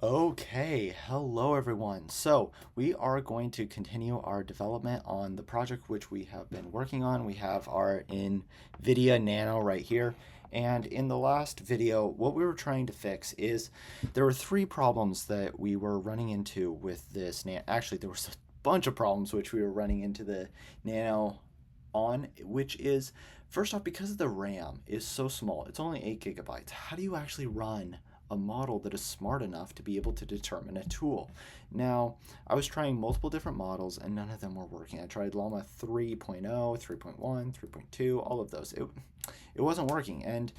Okay, hello everyone. So we are going to continue our development on the project which we have been working on. We have our NVIDIA Nano right here. And in the last video, what we were trying to fix is there were three problems that we were running into with this Nano. Actually, there was a bunch of problems which we were running into the Nano on, which is first off, because the RAM is so small, it's only 8 gigabytes. How do you actually run a model that is smart enough to be able to determine a tool? Now, I was trying multiple different models and none of them were working. I tried Llama 3.0, 3.1, 3.2, all of those. It wasn't working. And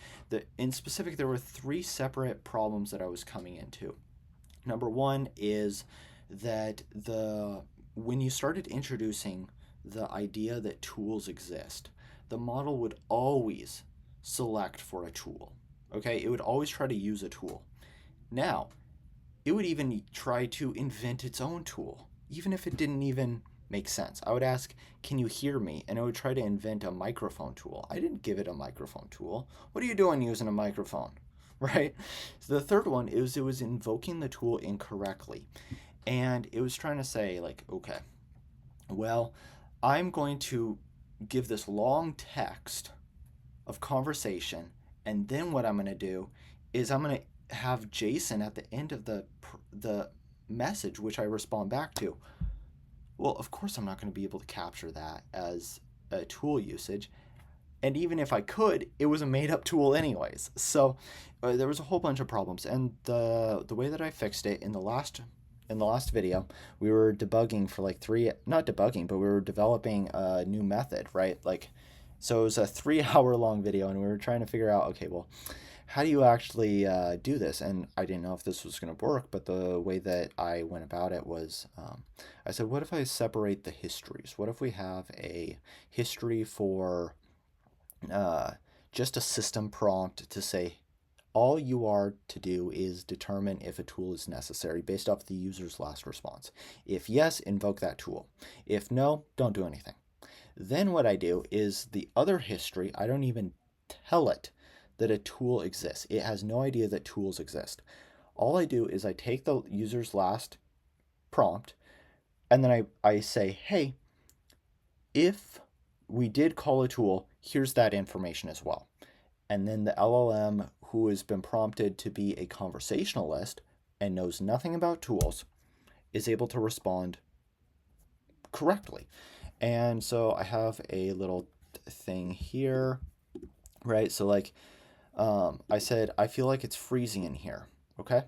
in specific, there were three separate problems that I was coming into. Number one is that when you started introducing the idea that tools exist, the model would always select for a tool. Okay, it would always try to use a tool. Now, it would even try to invent its own tool, even if it didn't even make sense. I would ask, "Can you hear me?" And it would try to invent a microphone tool. I didn't give it a microphone tool. What are you doing using a microphone? Right? So the third one is it was invoking the tool incorrectly. And it was trying to say, like, okay, well, I'm going to give this long text of conversation, and then what I'm going to do is I'm going to have Jason at the end of the message, which I respond back to. Well, of course, I'm not going to be able to capture that as a tool usage. And even if I could, it was a made up tool anyways. So there was a whole bunch of problems. And the way that I fixed it in the last video, we were debugging for like not debugging, but we were developing a new method, right? Like, so it was a 3 hour long video, and we were trying to figure out, okay, well, how do you actually do this? And I didn't know if this was going to work, but the way that I went about it was I said, what if I separate the histories? What if we have a history for uh, just a system prompt to say, all you are to do is determine if a tool is necessary based off the user's last response. If yes, invoke that tool. If no, don't do anything. Then what I do is the other history, I don't even tell it that a tool exists. It has no idea that tools exist. All I do is I take the user's last prompt and then I say, hey, if we did call a tool, here's that information as well. And then the LLM, who has been prompted to be a conversationalist and knows nothing about tools, is able to respond correctly. And so I have a little thing here, right? So, like, I said, I feel like it's freezing in here. Okay.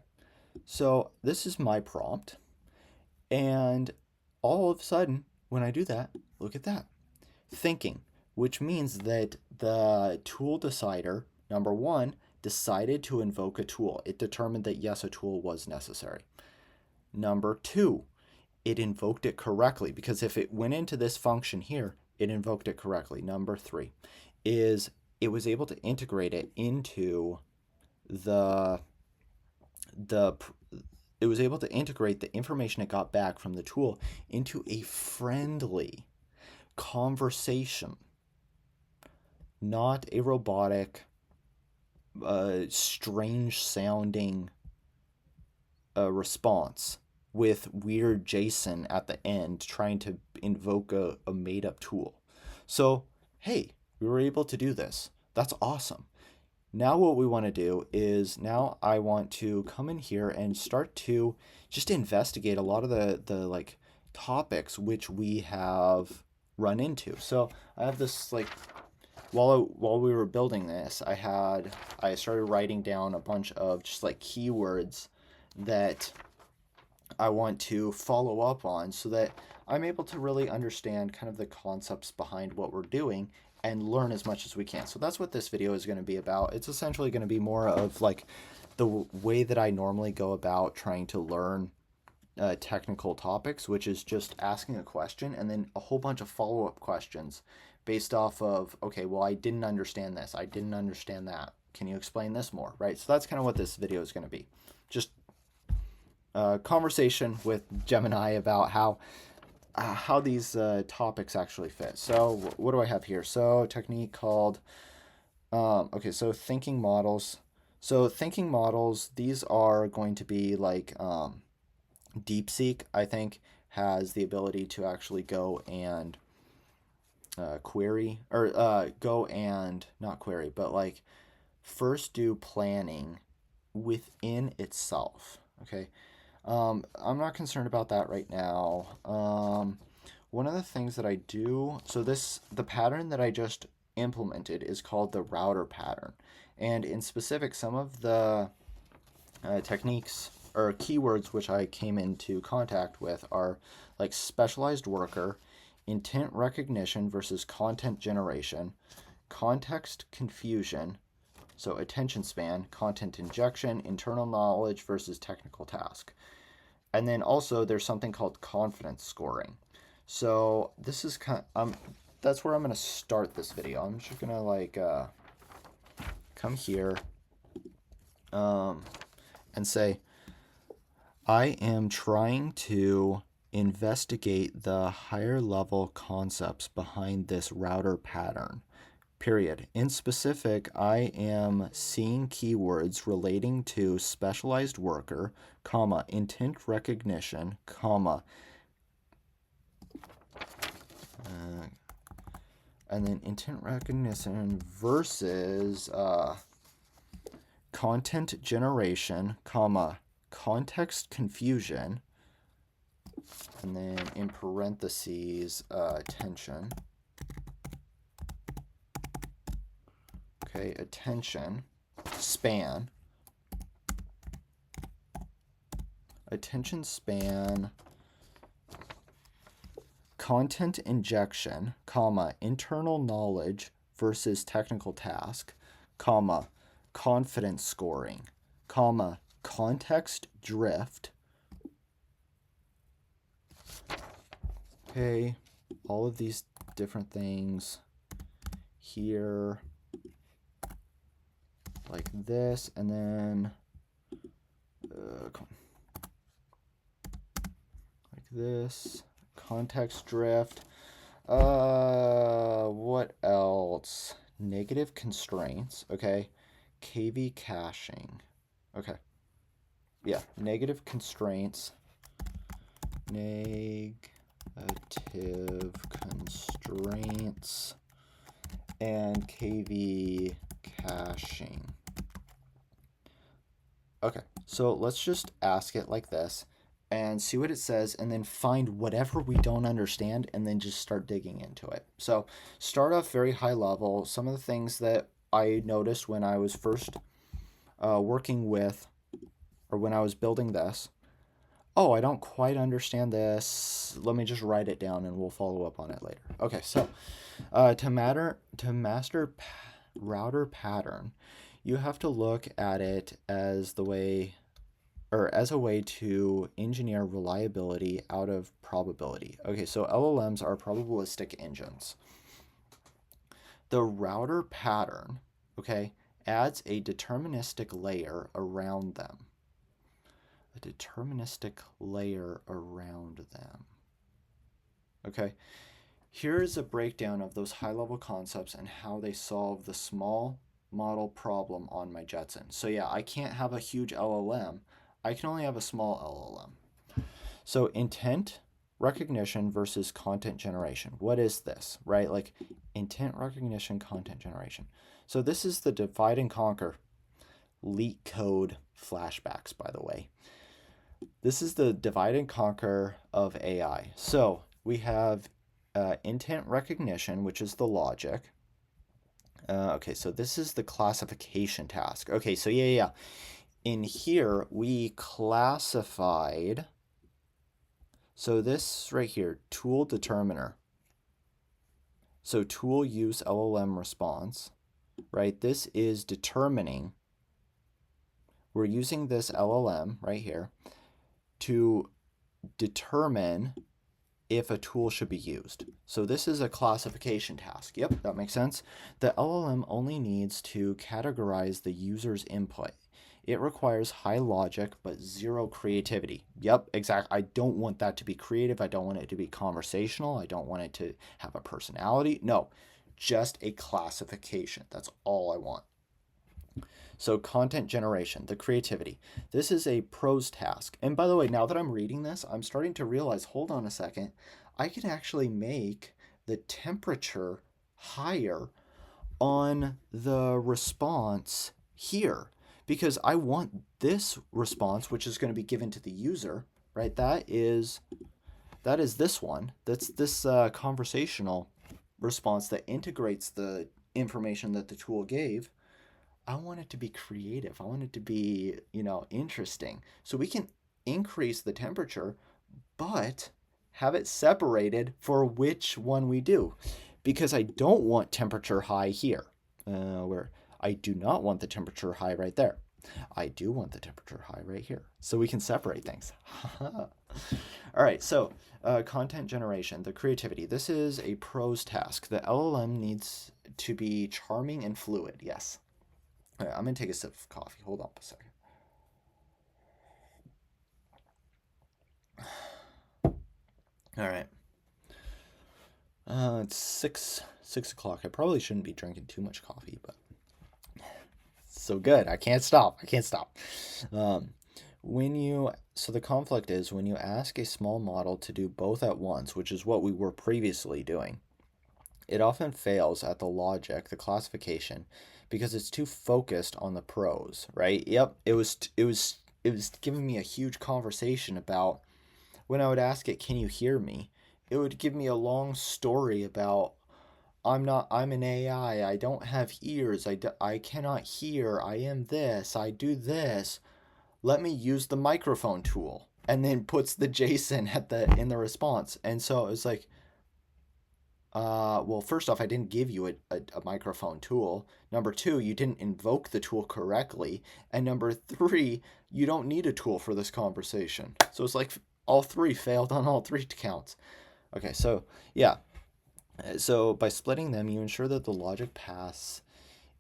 So this is my prompt. And all of a sudden, when I do that, look at that. Thinking, which means that the tool decider, number one, decided to invoke a tool. It determined that yes, a tool was necessary. Number two, it invoked it correctly, because if it went into this function here, it invoked it correctly. Number three is it was able to integrate it into the the it was able to integrate the information it got back from the tool into a friendly conversation, not a robotic, strange sounding response with weird Jason at the end trying to invoke a made up tool. So, hey, we were able to do this. That's awesome. Now what we want to do is now I want to come in here and start to just investigate a lot of the like topics which we have run into. So I have this like while we were building this, I started writing down a bunch of just like keywords that I want to follow up on so that I'm able to really understand kind of the concepts behind what we're doing and learn as much as we can. So that's what this video is going to be about. It's essentially going to be more of like the way that I normally go about trying to learn technical topics, which is just asking a question and then a whole bunch of follow-up questions based off of, okay, well, I didn't understand this. I didn't understand that. Can you explain this more, right? So that's kind of what this video is going to be. Just a conversation with Gemini about how these topics actually fit. So what do I have here? So technique called, okay, so thinking models. So thinking models, these are going to be like DeepSeek, I think, has the ability to actually go and query, or go and not query, but like first do planning within itself. Okay. I'm not concerned about that right now. One of the things that I do, so the pattern that I just implemented is called the router pattern. And in specific, some of the techniques or keywords which I came into contact with are like specialized worker, intent recognition versus content generation, context confusion, so attention span, content injection, internal knowledge versus technical task. And then also there's something called confidence scoring. So this is that's where I'm gonna start this video. I'm just gonna like come here and say I am trying to investigate the higher level concepts behind this router pattern. Period. In specific, I am seeing keywords relating to specialized worker, comma, intent recognition, comma, and then intent recognition versus content generation, comma, context confusion, and then in parentheses, attention. Okay, attention span. Attention span, content injection, comma, internal knowledge versus technical task, comma, confidence scoring, comma, context drift. Okay, all of these different things here, like this, and then like this, context drift. What else? Negative constraints, okay. KV caching. Okay. Yeah, negative constraints. Negative constraints and KV caching. Okay, so let's just ask it like this and see what it says, and then find whatever we don't understand and then just start digging into it. So start off very high level. Some of the things that I noticed when I was first working with, or when I was building this, oh, I don't quite understand this. Let me just write it down and we'll follow up on it later. Okay, so to master router pattern, you have to look at it as the way, or as a way to engineer reliability out of probability. Okay, so LLMs are probabilistic engines. The router pattern, okay, adds a deterministic layer around them. A deterministic layer around them. Okay, here's a breakdown of those high-level concepts and how they solve the small model problem on my Jetson. So yeah, I can't have a huge LLM. I can only have a small LLM. So intent recognition versus content generation. What is this, right? Like intent recognition, content generation. So this is the divide and conquer. Leak code flashbacks, by the way. This is the divide and conquer of AI. So we have intent recognition, which is the logic. Okay, so this is the classification task. Okay, so yeah. In here, we classified, so this right here, tool determiner. So tool use LLM response, right? This is determining, we're using this LLM right here to determine if a tool should be used. So this is a classification task. Yep, that makes sense. The LLM only needs to categorize the user's input. It requires high logic but zero creativity. Yep, exactly. I don't want that to be creative. I don't want it to be conversational. I don't want it to have a personality. No, just a classification. That's all I want. So content generation, the creativity. This is a prose task. And by the way, now that I'm reading this, I'm starting to realize, hold on a second, I can actually make the temperature higher on the response here because I want this response, which is going to be given to the user, right? That is this one. That's this conversational response that integrates the information that the tool gave. I want it to be creative. I want it to be, interesting. So we can increase the temperature, but have it separated for which one we do. Because I don't want temperature high here, where I do not want the temperature high right there. I do want the temperature high right here. So we can separate things. All right, so content generation, the creativity. This is a prose task. The LLM needs to be charming and fluid, yes. All right, I'm going to take a sip of coffee. Hold on a second. All right. It's six o'clock. I probably shouldn't be drinking too much coffee, but it's so good. I can't stop. So the conflict is when you ask a small model to do both at once, which is what we were previously doing, it often fails at the logic, the classification, because it's too focused on the prose, right? Yep, it was giving me a huge conversation about when I would ask it, "Can you hear me?" It would give me a long story about I'm an AI. I don't have ears. I cannot hear. I am this. I do this. Let me use the microphone tool. And then puts the JSON in the response. And so it was like, well, first off, I didn't give you a microphone tool. Number two, you didn't invoke the tool correctly. And number three, you don't need a tool for this conversation. So it's like all three failed on all three counts. Okay, so yeah. So by splitting them, you ensure that the logic pass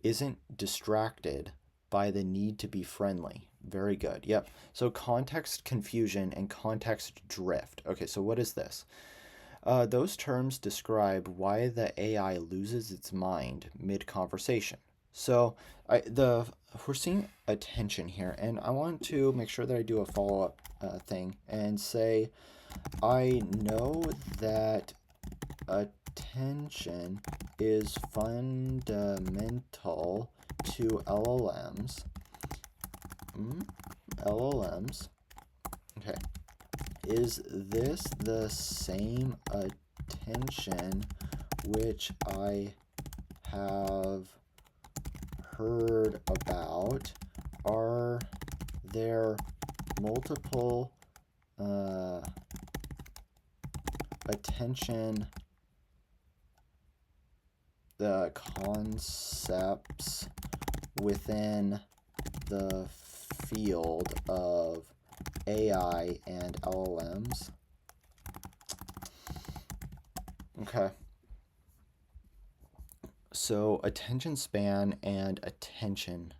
isn't distracted by the need to be friendly. Very good. Yep. So context confusion and context drift. Okay, so what is this? Those terms describe why the AI loses its mind mid-conversation. So we're seeing attention here, and I want to make sure that I do a follow-up thing and say, I know that attention is fundamental to LLMs. LLMs. Okay. Is this the same attention which I have heard about? Are there multiple attention concepts within the field of AI and LLMs? Okay. So attention span and attention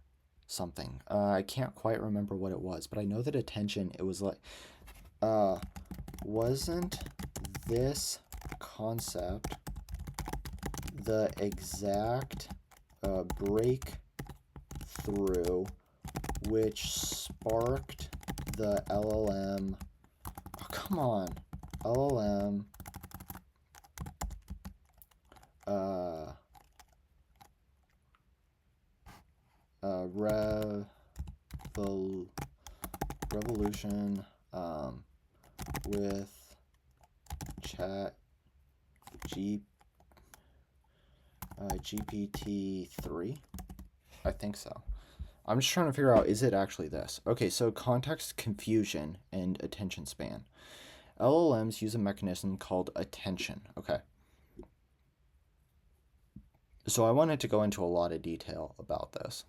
something. I can't quite remember what it was, but I know that attention, it was like, wasn't this concept the exact breakthrough which sparked the LLM? Oh, come on. LLM revolution with chat GPT-3. I think so. I'm just trying to figure out, is it actually this? Okay, so context confusion and attention span. LLMs use a mechanism called attention. Okay. So I wanted to go into a lot of detail about this.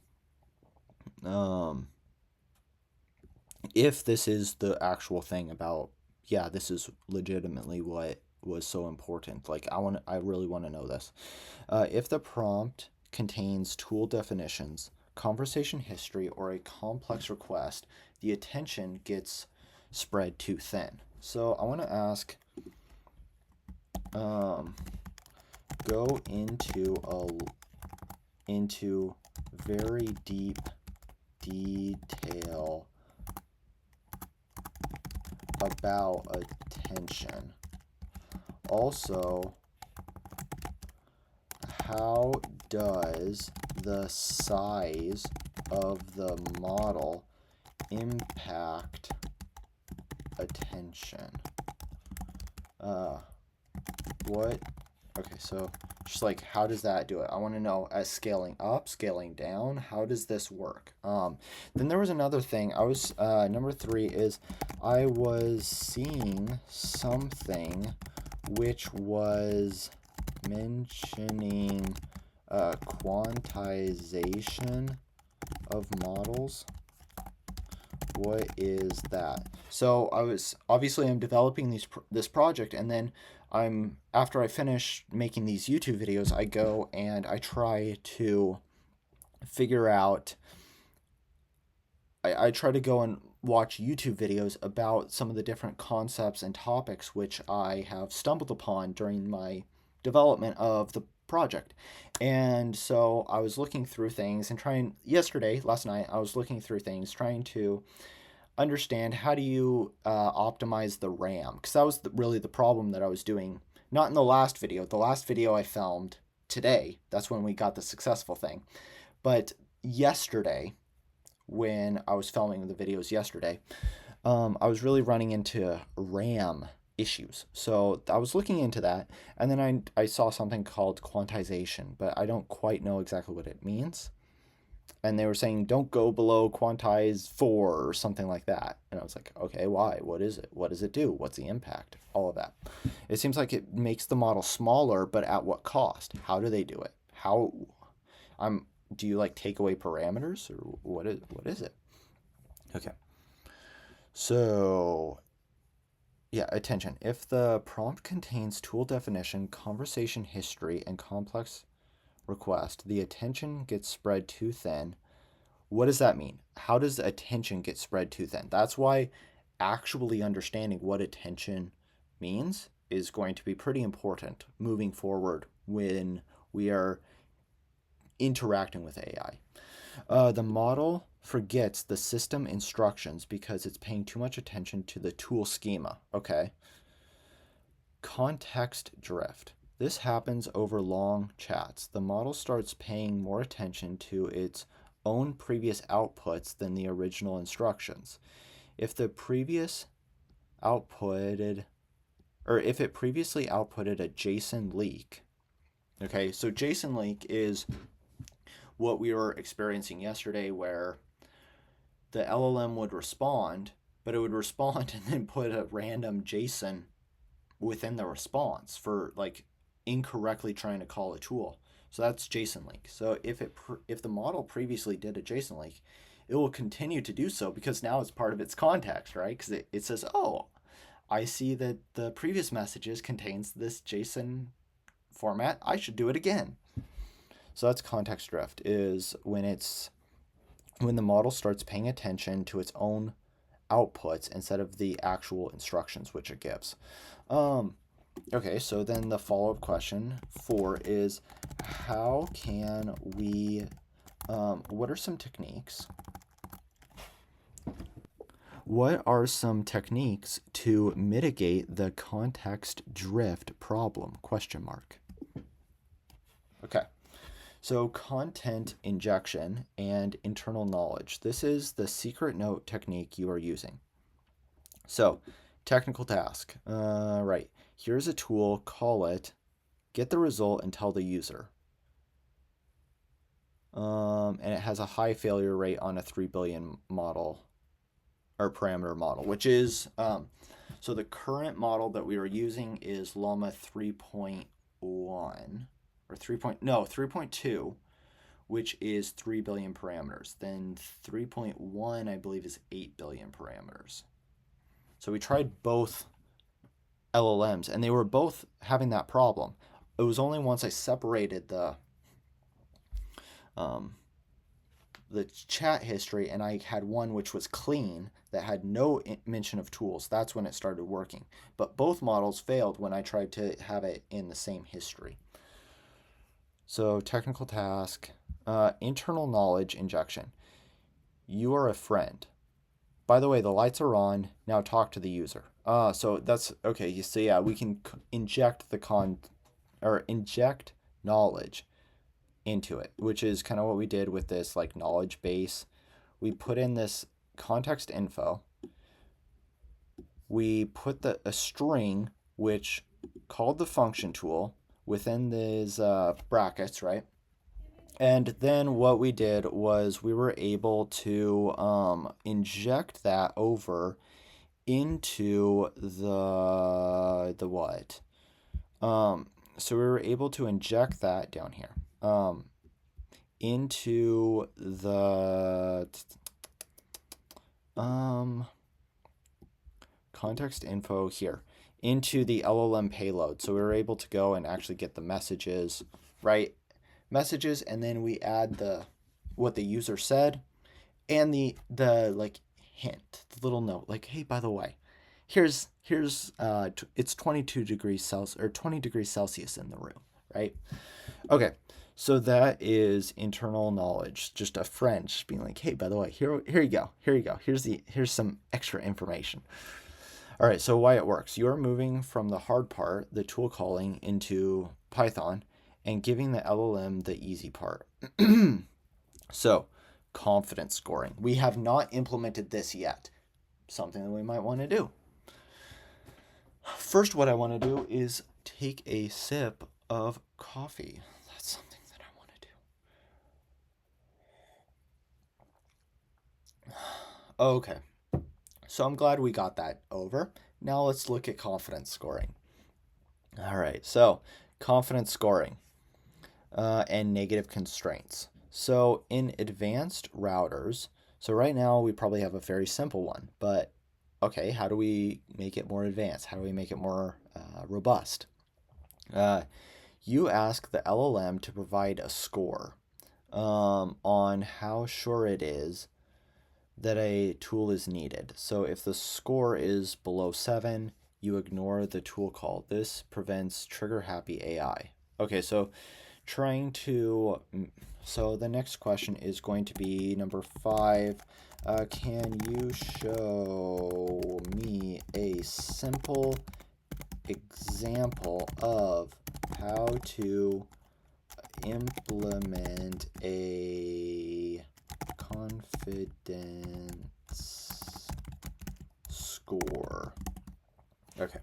If this is the actual thing about, yeah, this is legitimately what was so important. Like, I really want to know this. If the prompt contains tool definitions, conversation history, or a complex request, the attention gets spread too thin. So I want to ask, go into very deep detail about attention. Also, how does the size of the model impact attention? What? Okay, so just like, how does that do it? I want to know, as scaling up, scaling down, how does this work? Then there was another thing. I was number 3 is I was seeing something which was mentioning quantization of models. What is that? So I'm developing this project, and then after I finish making these YouTube videos, I go and I try to figure out. I try to go and watch YouTube videos about some of the different concepts and topics which I have stumbled upon during my development of the project. And so I was looking through things and last night, I was looking through things, trying to understand how do you optimize the RAM, because that was really the problem that I was doing. Not in the last video. The last video I filmed today, that's when we got the successful thing. But yesterday, when I was filming the videos yesterday, I was really running into RAM issues. So I was looking into that, and then I saw something called quantization, but I don't quite know exactly what it means. And they were saying don't go below quantize 4 or something like that. And I was like, okay, why? What is it? What does it do? What's the impact? All of that. It seems like it makes the model smaller, but at what cost? How do they do it? Do you like take away parameters, or what is it? Okay. So, yeah, attention. If the prompt contains tool definition, conversation history, and complex request, the attention gets spread too thin. What does that mean? How does attention get spread too thin? That's why actually understanding what attention means is going to be pretty important moving forward when we are interacting with AI. The model forgets the system instructions because it's paying too much attention to the tool schema. Okay. Context drift. This happens over long chats. The model starts paying more attention to its own previous outputs than the original instructions. If it previously outputted a JSON leak. Okay, so JSON leak is what we were experiencing yesterday, where the LLM would respond, but it would respond and then put a random JSON within the response for like incorrectly trying to call a tool. So that's JSON leak. So if the model previously did a JSON leak, it will continue to do so because now it's part of its context, right? Because it says, oh, I see that the previous messages contains this JSON format. I should do it again. So that's context drift, is when the model starts paying attention to its own outputs instead of the actual instructions which it gives. Okay, so then the follow-up question 4 is, how can we, what are some techniques? What are some techniques to mitigate the context drift problem? Question mark. Okay. So content injection and internal knowledge. This is the secret note technique you are using. So technical task. Right. Here's a tool, call it, get the result and tell the user. And it has a high failure rate on a 3 billion model or parameter model, which is, so the current model that we are using is Llama 3.1 or 3.2, which is 3 billion parameters. Then 3.1, I believe, is 8 billion parameters. So we tried both LLMs, and they were both having that problem. It was only once I separated the chat history and I had one which was clean that had no mention of tools. That's when it started working. But both models failed when I tried to have it in the same history. So technical task, internal knowledge injection. You are a friend. By the way, the lights are on. Now talk to the user. So that's okay. You see, yeah, we can inject the or inject knowledge into it, which is kind of what we did with this like knowledge base. We put in this context info. We put a string which called the function tool within these brackets, right? And then what we did was we were able to inject that over into the what? So we were able to inject that down here into the um, context info here into the LLM payload. So we were able to go and actually get the messages, right? Messages, and then we add the what the user said and the like hint, the little note, like, hey, by the way, here's it's 22 degrees Celsius or 20 degrees Celsius in the room, right? Okay, so that is internal knowledge, just a friend just being like, hey, by the way, here you go, here's some extra information. All right, so why it works. You're moving from the hard part, the tool calling, into Python and giving the LLM the easy part. So, confidence scoring. We have not implemented this yet. Something that we might want to do. First, what I want to do is take a sip of coffee. That's something that I want to do. Okay, so I'm glad we got that over. Now let's look at confidence scoring. All right, so confidence scoring and negative constraints. So in advanced routers, so right now we probably have a very simple one, but okay, how do we make it more advanced? How do we make it more robust? You ask the LLM to provide a score on how sure it is that a tool is needed. So if the score is below 7, you ignore the tool call. This prevents trigger happy AI. Okay, so so the next question is going to be number 5. Can you show me a simple example of how to implement a confidence score? Okay.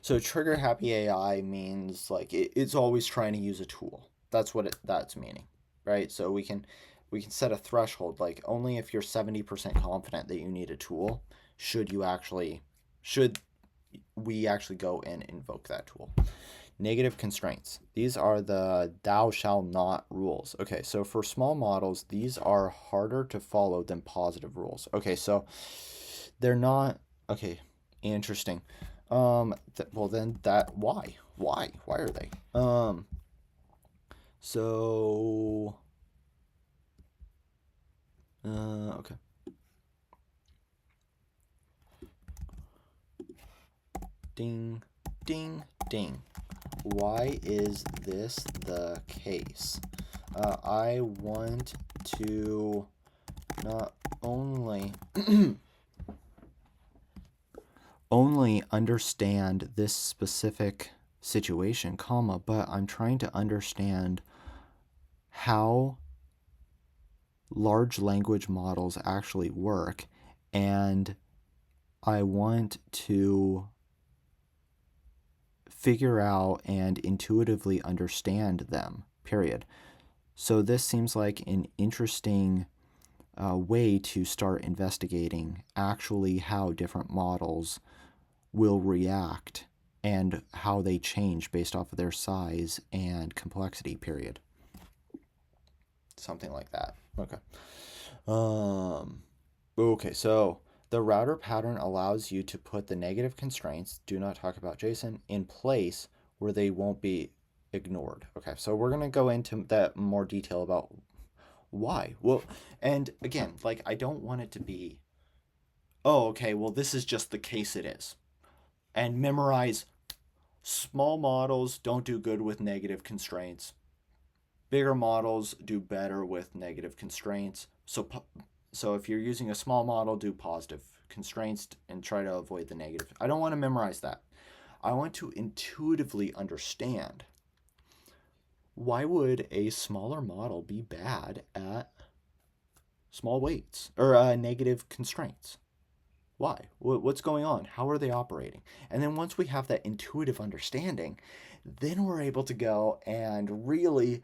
So trigger happy AI means like it's always trying to use a tool. That's what that's meaning, right? So we can set a threshold like only if you're 70% confident that you need a tool should we actually go and invoke that tool. Negative constraints. These are the thou shall not rules. Okay, so for small models, these are harder to follow than positive rules. Okay, so they're not okay, interesting. Well then that why are they? So okay. Ding, ding, ding. Why is this the case? I want to not only only understand this specific situation, comma, but I'm trying to understand how large language models actually work, and I want to figure out and intuitively understand them, period. So this seems like an interesting way to start investigating actually how different models will react and how they change based off of their size and complexity, period. Something like that. Okay. Okay, so the router pattern allows you to put the negative constraints, do not talk about JSON, in place where they won't be ignored. Okay, so we're going to go into that more detail about why. Well, and again, like I don't want it to be, oh, okay, well, this is just the case it is. And memorize small models don't do good with negative constraints. Bigger models do better with negative constraints. So if you're using a small model, do positive constraints and try to avoid the negative. I don't want to memorize that. I want to intuitively understand, why would a smaller model be bad at small weights or negative constraints? Why? What's going on? How are they operating? And then once we have that intuitive understanding, then we're able to go and really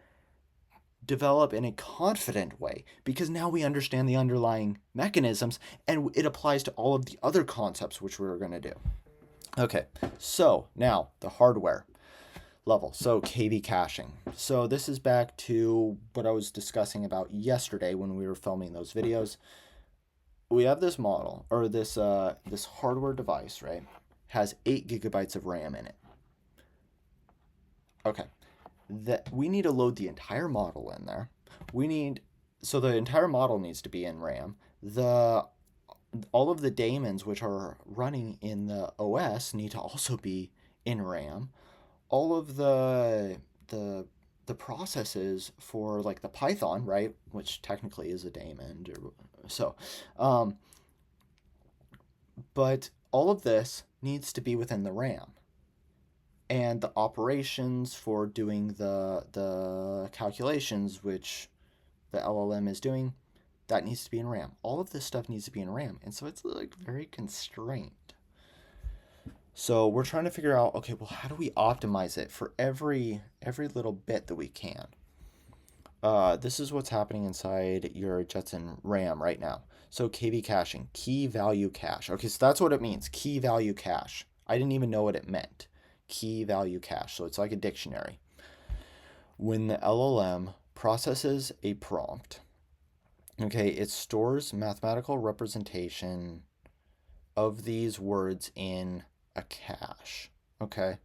develop in a confident way, because now we understand the underlying mechanisms and it applies to all of the other concepts which we're going to do. Okay, so now the hardware level. So KV caching. So this is back to what I was discussing about yesterday when we were filming those videos. We have this model, or this hardware device, right? Has 8 gigabytes of RAM in it. Okay, that we need to load the entire model in there. So the entire model needs to be in RAM. All of the daemons which are running in the OS need to also be in RAM. All of the processes for like the Python, right, which technically is a daemon, but all of this needs to be within the RAM. And the operations for doing the calculations, which the LLM is doing, that needs to be in RAM. All of this stuff needs to be in RAM, and so it's like very constrained. So we're trying to figure out, okay, well, how do we optimize it for every little bit that we can? This is what's happening inside your Jetson RAM right now. So KV caching, key value cache. Okay, so that's what it means, key value cache. I didn't even know what it meant. Key value cache. So it's like a dictionary. When the LLM processes a prompt, okay, it stores mathematical representation of these words in a cache. Okay.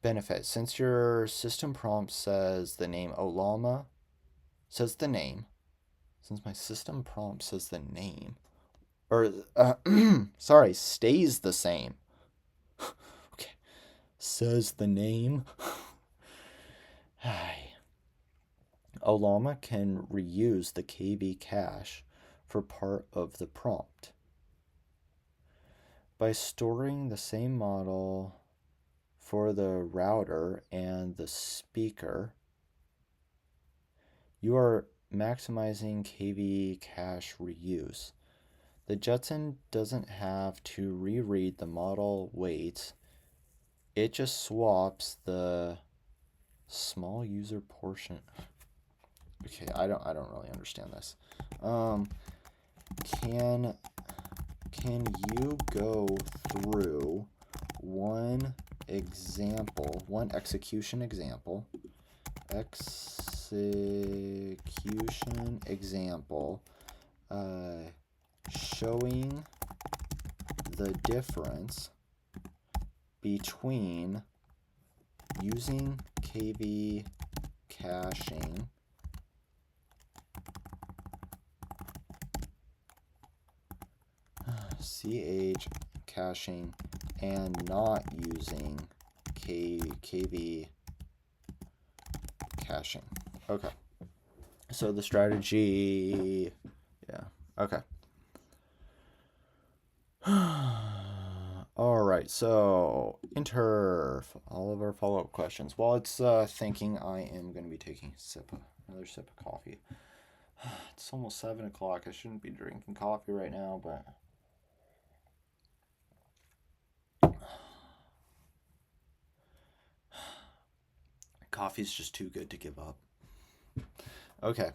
Benefit. Since your system prompt says the name Olama, says the name, since my system prompt says the name, or, sorry, stays the same. Okay. Says the name. Olama can reuse the KV cache for part of the prompt. By storing the same model for the router and the speaker, you are maximizing KV cache reuse. The Jetson doesn't have to reread the model weights. It just swaps the small user portion. Okay, I don't really understand this. Can you go through one execution example showing the difference between using KV caching CH caching and not using KV caching. Okay. So the strategy, yeah. Okay. All right. So enter all of our follow-up questions. While it's thinking, I am going to be taking another sip of coffee. It's almost 7 o'clock. I shouldn't be drinking coffee right now, but coffee's just too good to give up. Okay.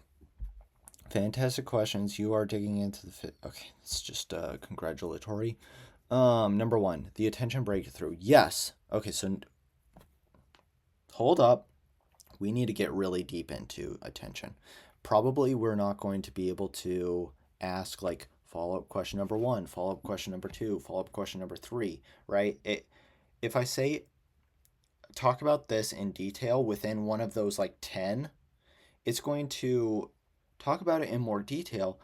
Fantastic questions. You are digging into the okay, it's just congratulatory. Number 1, the attention breakthrough. Yes. Okay, so hold up. We need to get really deep into attention. Probably we're not going to be able to ask like follow-up question number 1, follow-up question number 2, follow-up question number 3, right? If I say talk about this in detail within one of those like 10, it's going to talk about it in more detail,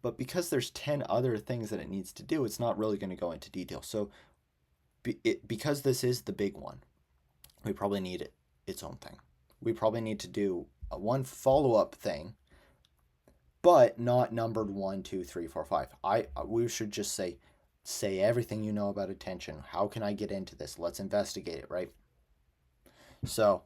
but because there's 10 other things that it needs to do, it's not really going to go into detail. So because this is the big one, we probably need its own thing. we probably need to do one follow-up thing, but not numbered 1, 2, 3, 4, 5. We should just say everything you know about attention. How can I get into this? Let's investigate it, right? So,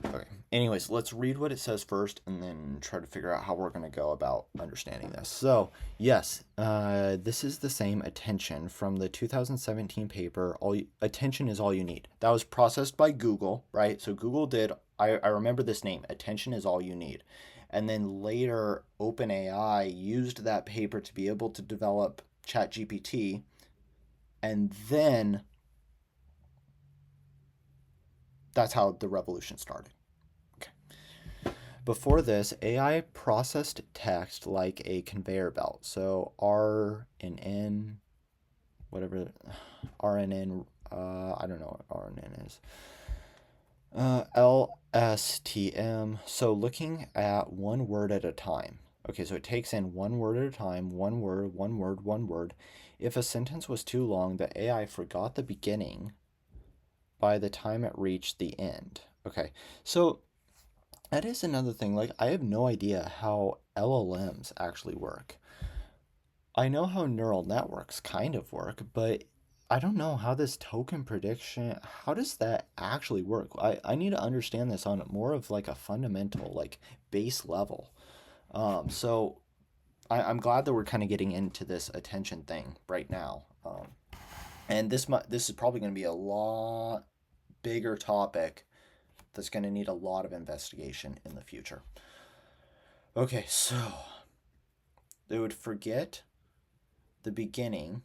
okay. Anyways, let's read what it says first and then try to figure out how we're going to go about understanding this. So, yes, this is the same attention from the 2017 paper, Attention is All You Need. That was processed by Google, right? So Google did, I remember this name, Attention is All You Need. And then later, OpenAI used that paper to be able to develop ChatGPT. And then that's how the revolution started. Before this, AI processed text like a conveyor belt. So R and N, whatever R and N, I don't know what R and N is. LSTM. So looking at one word at a time. Okay, so it takes in one word at a time, one word, one word, one word. If a sentence was too long, the AI forgot the beginning by the time it reached the end. Okay, so that is another thing. Like, I have no idea how LLMs actually work. I know how neural networks kind of work, but I don't know how this token prediction, how does that actually work? I need to understand this on more of like a fundamental, like base level. So I'm glad that we're kind of getting into this attention thing right now. And this is probably going to be a lot bigger topic that's going to need a lot of investigation in the future. Okay, so it would forget the beginning,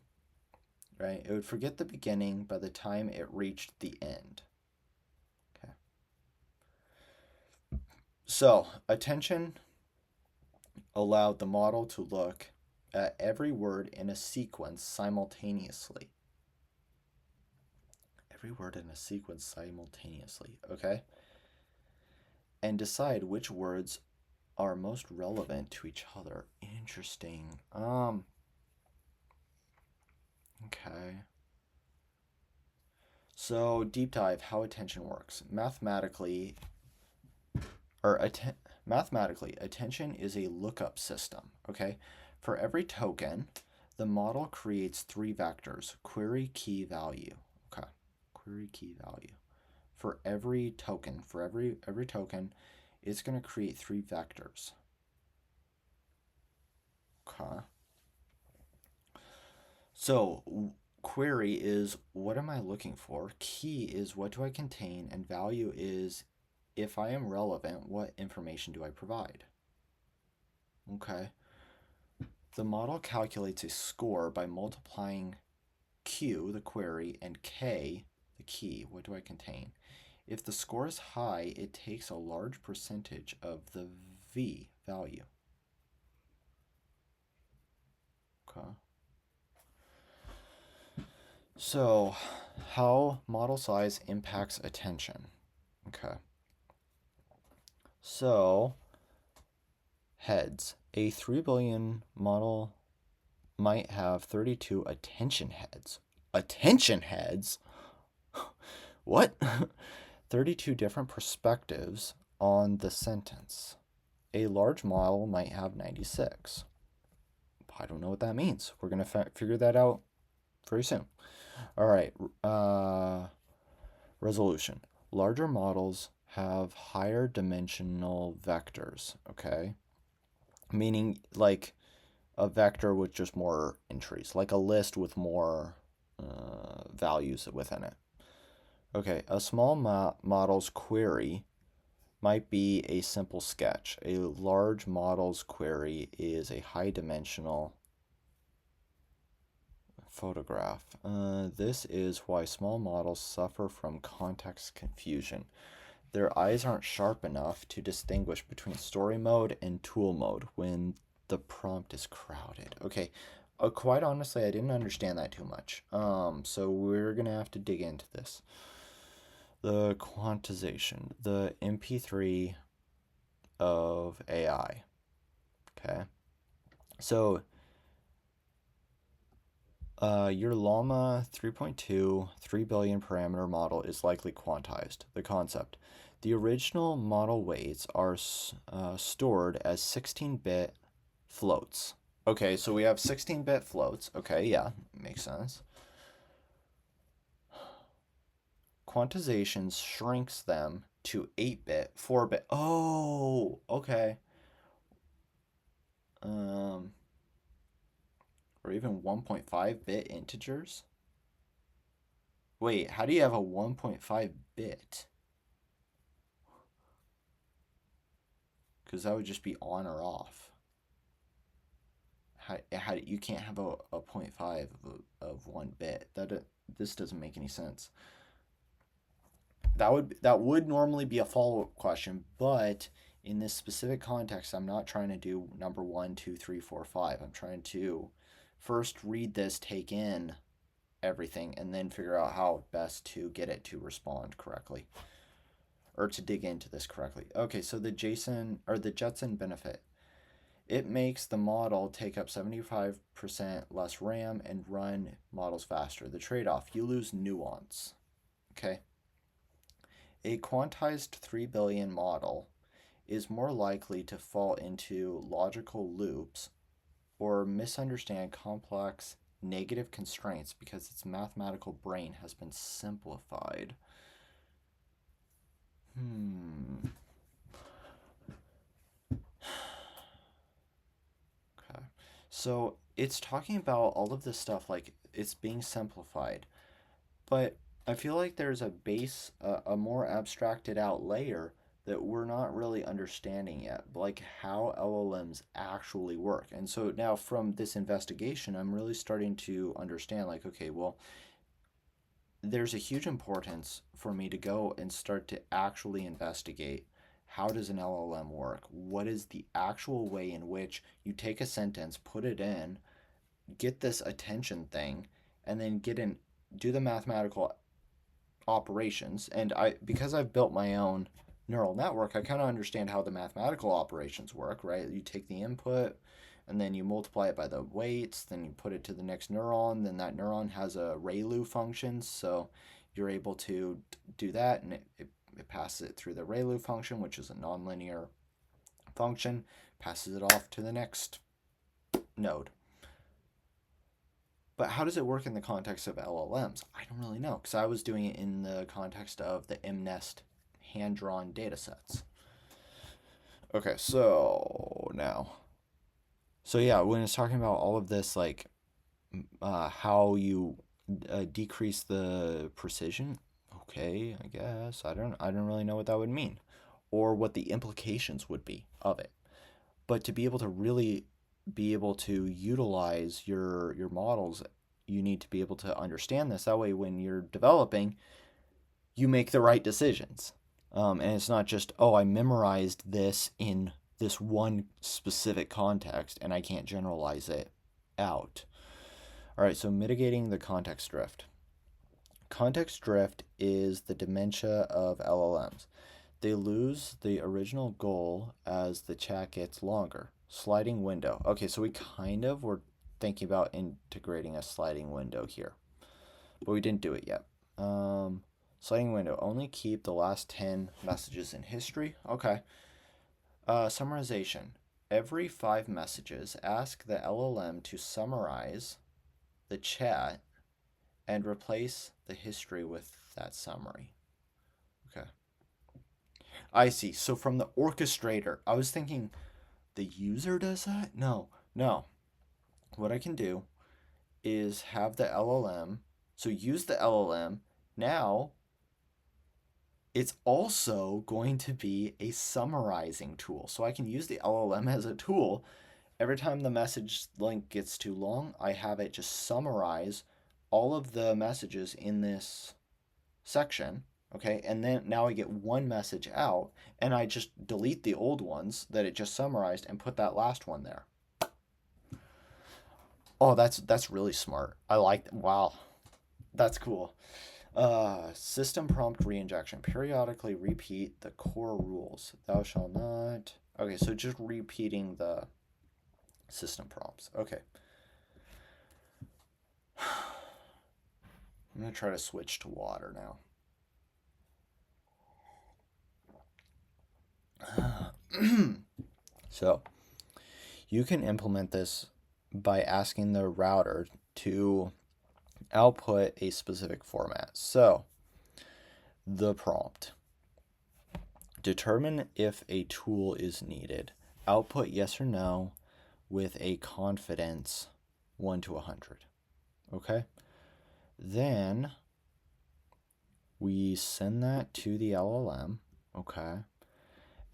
right? It would forget the beginning by the time it reached the end. Okay. So attention allowed the model to look at every word in a sequence simultaneously. Every word in a sequence simultaneously, okay? And decide which words are most relevant to each other. Interesting. Okay. So, deep dive how attention works. Mathematically, attention is a lookup system, okay? For every token, the model creates 3 vectors, query, key, value. Okay. Query, key, value. For every token, every token, it's going to create 3 vectors. Okay. So, query is what am I looking for? Key is what do I contain? And value is if I am relevant, what information do I provide? Okay. The model calculates a score by multiplying Q, the query, and K, the key. What do I contain? If the score is high, it takes a large percentage of the V value. Okay. So, how model size impacts attention. Okay. So, heads. A 3 billion model might have 32 attention heads. Attention heads? What? 32 different perspectives on the sentence. A large model might have 96. I don't know what that means. We're going to figure that out very soon. All right. Resolution. Larger models have higher dimensional vectors, okay? Meaning like a vector with just more entries, like a list with more values within it. Okay, a small model's query might be a simple sketch. A large model's query is a high-dimensional photograph. This is why small models suffer from context confusion. Their eyes aren't sharp enough to distinguish between story mode and tool mode when the prompt is crowded. Okay, quite honestly, I didn't understand that too much. So we're gonna have to dig into this. The quantization, the MP3 of AI. Okay, so Your Llama 3.2 3 billion parameter model is likely quantized. The concept. The original model weights are stored as 16-bit floats. Okay, so we have 16-bit floats. Okay, yeah, makes sense. Quantization shrinks them to 8-bit, 4-bit. Oh, okay. Um, or even 1.5-bit integers. Wait, how do you have a 1.5 bit? Because that would just be on or off. How you can't have a 0.5 of 1 bit. This doesn't make any sense. That would normally be a follow-up question, but in this specific context, I'm not trying to do number 1, 2, 3, 4, 5. I'm trying to first read this, take in everything, and then figure out how best to get it to respond correctly or to dig into this correctly. Okay, so the Jetson benefit. It makes the model take up 75% less RAM and run models faster. The trade-off, you lose nuance. Okay. A quantized 3 billion model is more likely to fall into logical loops or misunderstand complex negative constraints because its mathematical brain has been simplified. Okay. So it's talking about all of this stuff like it's being simplified, but I feel like there's a base, a more abstracted out layer that we're not really understanding yet, like how LLMs actually work. And so now from this investigation, I'm really starting to understand like, okay, well, there's a huge importance for me to go and start to actually investigate how does an LLM work? What is the actual way in which you take a sentence, put it in, get this attention thing, and then do the mathematical operations. And because I've built my own neural network, I kind of understand how the mathematical operations work, right? You take the input and then you multiply it by the weights, then you put it to the next neuron, then that neuron has a ReLU function, so you're able to do that, and it passes it through the ReLU function, which is a nonlinear function, passes it off to the next node. But how does it work in the context of LLMs? I don't really know, because I was doing it in the context of the MNest hand-drawn data sets. Okay, so now. So yeah, when it's talking about all of this, like how you decrease the precision, okay, I guess I don't really know what that would mean, or what the implications would be of it. But to be able to really be able to utilize your models, you need to be able to understand this. That way, when you're developing, you make the right decisions. And it's not just, oh, I memorized this in this one specific context and I can't generalize it out. All right, so mitigating the context drift. Context drift is the dementia of LLMs. They lose the original goal as the chat gets longer. Sliding window. Okay, so we kind of were thinking about integrating a sliding window here, but we didn't do it yet. Sliding window. Only keep the last 10 messages in history. Okay. Summarization. Every 5 messages, ask the LLM to summarize the chat and replace the history with that summary. Okay. I see. So from the orchestrator, I was thinking the user does that? No. What I can do is have the LLM. So use the LLM. Now it's also going to be a summarizing tool. So I can use the LLM as a tool. Every time the message length gets too long, I have it just summarize all of the messages in this section. Okay, and then now I get one message out, and I just delete the old ones that it just summarized and put that last one there. Oh, that's really smart. I like that. Wow, that's cool. System prompt reinjection. Periodically repeat the core rules. Thou shalt not. Okay, so just repeating the system prompts. Okay. I'm going to try to switch to water now. So you can implement this by asking the router to output a specific format. So the prompt: determine if a tool is needed. Output yes or no with a confidence 1 to 100. Okay? Then we send that to the LLM. Okay?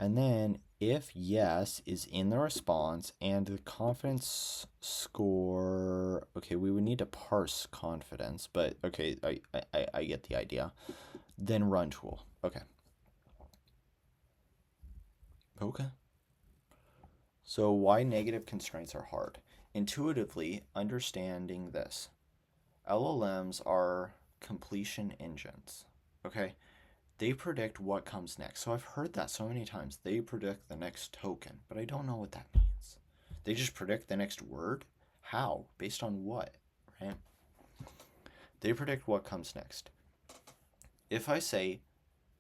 And then if yes is in the response and the confidence score, okay, we would need to parse confidence, but okay, I get the idea. Then run tool. Okay. Okay. So why negative constraints are hard? Intuitively, understanding this. LLMs are completion engines. Okay? They predict what comes next. So I've heard that so many times. They predict the next token, but I don't know what that means. They just predict the next word? How? Based on what? Right? They predict what comes next. If I say,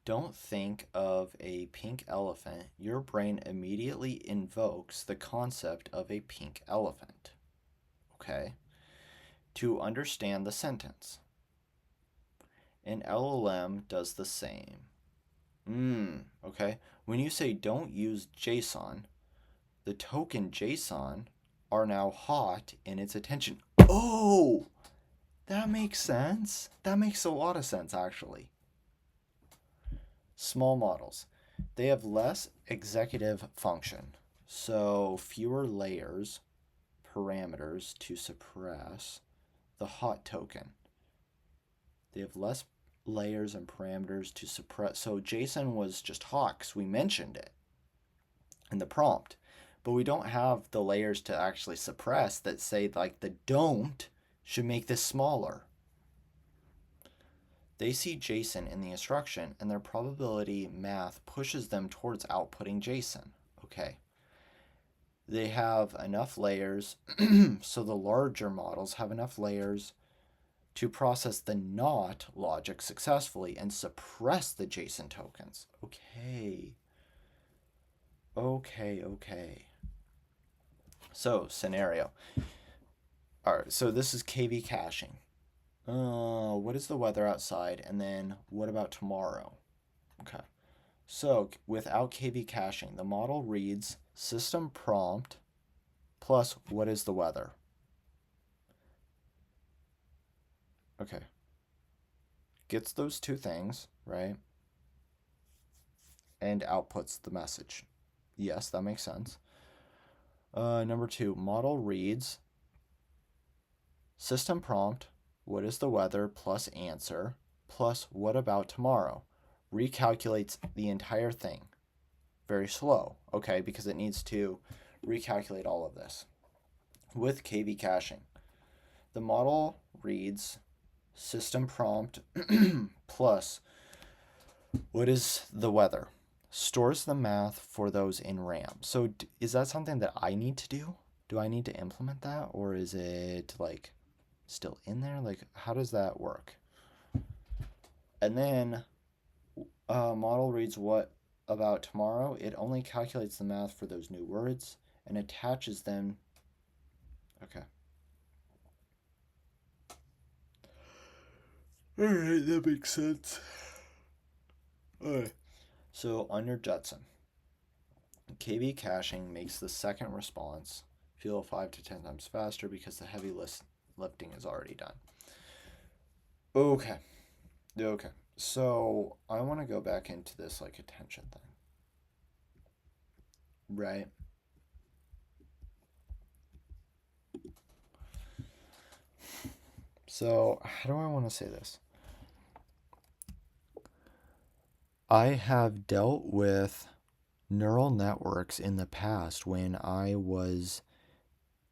don't think of a pink elephant, your brain immediately invokes the concept of a pink elephant. Okay? To understand the sentence. An LLM does the same. Okay. When you say don't use JSON, the token JSON are now hot in its attention. Oh, that makes sense. That makes a lot of sense, actually. Small models. They have less executive function, so fewer layers, parameters to suppress the hot token. They have less layers and parameters to suppress. So JSON was just hot because we mentioned it in the prompt, but we don't have the layers to actually suppress that say like the don't should make this smaller. They see JSON in the instruction and their probability math pushes them towards outputting JSON. Okay. They have enough layers, so the larger models have enough layers to process the not logic successfully and suppress the JSON tokens. Okay. So, scenario. All right, so this is KV caching. What is the weather outside? And then what about tomorrow? Okay. So, without KV caching, the model reads system prompt plus what is the weather? Okay. Gets those two things, right? And outputs the message. Yes, that makes sense. Number 2, model reads system prompt, what is the weather, plus answer, plus what about tomorrow. Recalculates the entire thing. Very slow, okay, because it needs to recalculate all of this. With KV caching, the model reads system prompt plus what is the weather, stores the math for those in RAM. So is that something that I need to do? Do I need to implement that, or is it like still in there? Like, how does that work? And then model reads what about tomorrow. It only calculates the math for those new words and attaches them. Okay. All right, that makes sense. All right. So under Jetson, KV caching makes the second response feel 5 to 10 times faster because the heavy lifting is already done. Okay. So I want to go back into this like attention thing. Right? So how do I want to say this? I have dealt with neural networks in the past when I was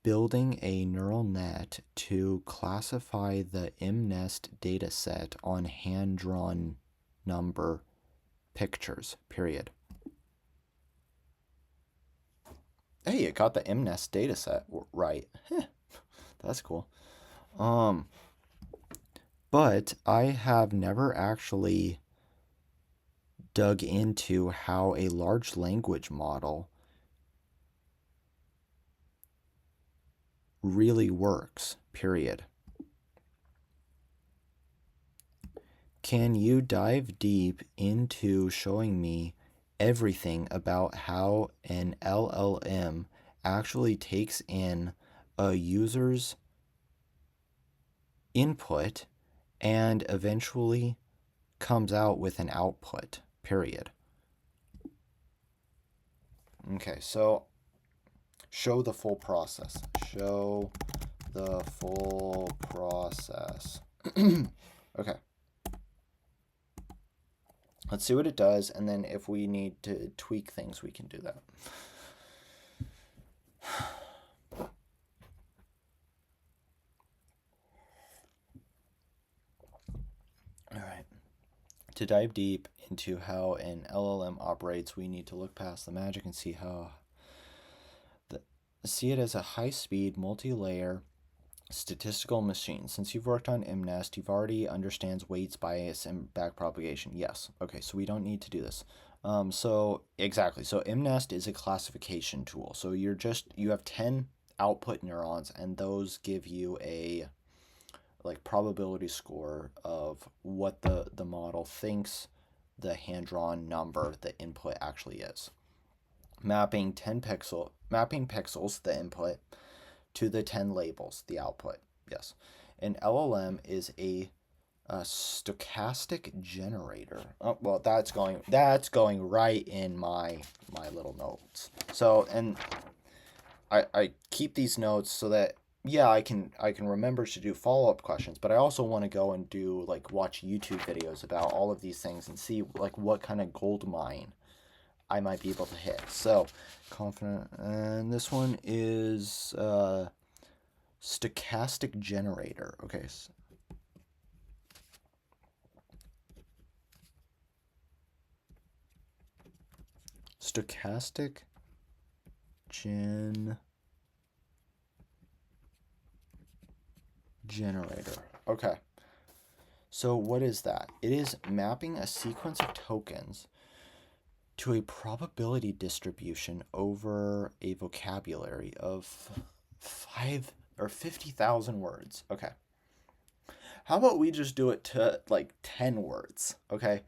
building a neural net to classify the MNEST dataset on hand-drawn number pictures, period. Hey, it got the MNEST dataset right. That's cool. But But I have never actually dug into how a large language model really works, period. Can you dive deep into showing me everything about how an LLM actually takes in a user's input and eventually comes out with an output, period? Okay, so show the full process. Show the full process. Okay. Let's see what it does, and then if we need to tweak things, we can do that. All right. To dive deep into how an LLM operates, we need to look past the magic and see see it as a high-speed, multi-layer statistical machine. Since you've worked on MNEST, you've already understands weights, bias, and backpropagation. Yes. Okay, so we don't need to do this. Exactly. So MNEST is a classification tool. So you have 10 output neurons, and those give you a probability score of what the model thinks the hand-drawn number, the input, actually is. Mapping pixels, the input, to the 10 labels, the output. Yes. An LLM is a stochastic generator. Oh, well, that's going right in my little notes. So, and I keep these notes so that I can remember to do follow-up questions, but I also want to go and do watch YouTube videos about all of these things and see what kind of gold mine I might be able to hit. So, confident, and this one is stochastic generator. Okay. Stochastic generator. Okay. So what is that? It is mapping a sequence of tokens to a probability distribution over a vocabulary of 5 or 50,000 words. Okay. How about we just do it to 10 words? Okay.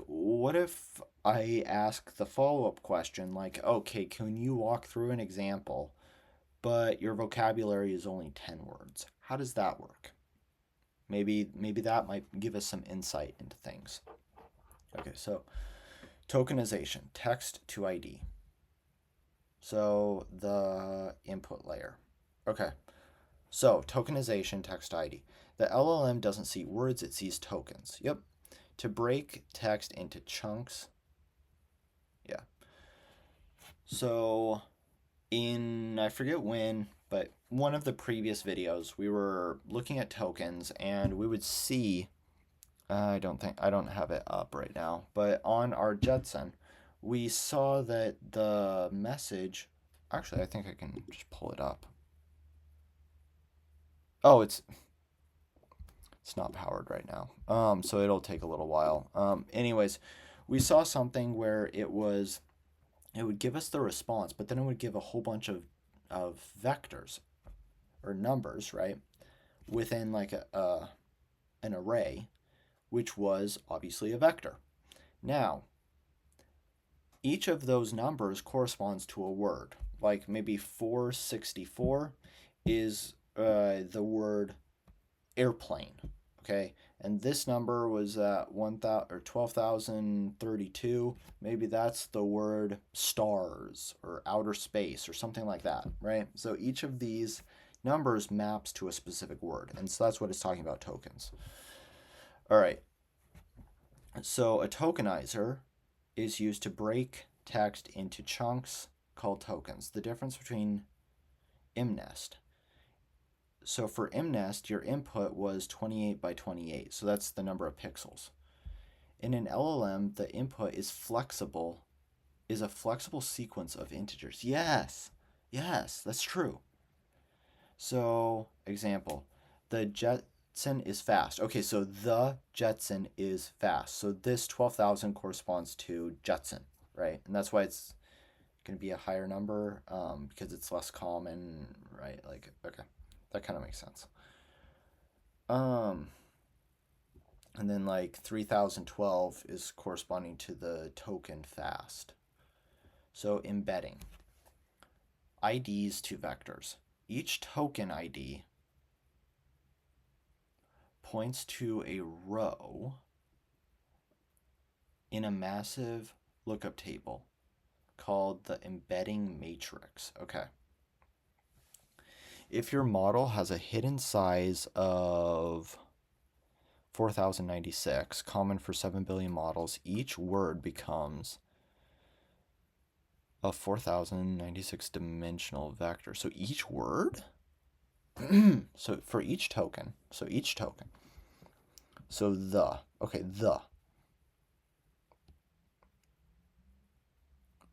What if I ask the follow-up question okay, can you walk through an example, but your vocabulary is only 10 words? How does that work? Maybe that might give us some insight into things. Okay, so tokenization, text to ID. So the input layer. Okay. So tokenization, text to ID. The LLM doesn't see words, it sees tokens. Yep. To break text into chunks. Yeah. So I forget when, but one of the previous videos, we were looking at tokens and we would see, I don't have it up right now, but on our Jetson, we saw that the message, actually, I think I can just pull it up. Oh, it's not powered right now. So it'll take a little while. Anyways, we saw something where it would give us the response, but then it would give a whole bunch of vectors or numbers, right? Within an array, which was obviously a vector. Now, each of those numbers corresponds to a word. Like maybe 464 is the word airplane, okay? And this number was at 1,000 or 12,032. Maybe that's the word stars or outer space or something like that, right? So each of these numbers maps to a specific word, and so that's what it's talking about, tokens. All right. So a tokenizer is used to break text into chunks called tokens. The difference between MNEST. So for MNEST, your input was 28 by 28. So that's the number of pixels. In an LLM, the input is a flexible sequence of integers. Yes, that's true. So, example, the Jetson is fast. Okay, so the Jetson is fast. So this 12,000 corresponds to Jetson, right? And that's why it's going to be a higher number because it's less common, right? Like, okay, that kind of makes sense. And then like 3012 is corresponding to the token fast. So embedding. IDs to vectors. Each token ID points to a row in a massive lookup table called the embedding matrix. Okay. If your model has a hidden size of 4096, common for 7 billion models, each word becomes a 4096 dimensional vector. So each word? So for each token. So the, okay, the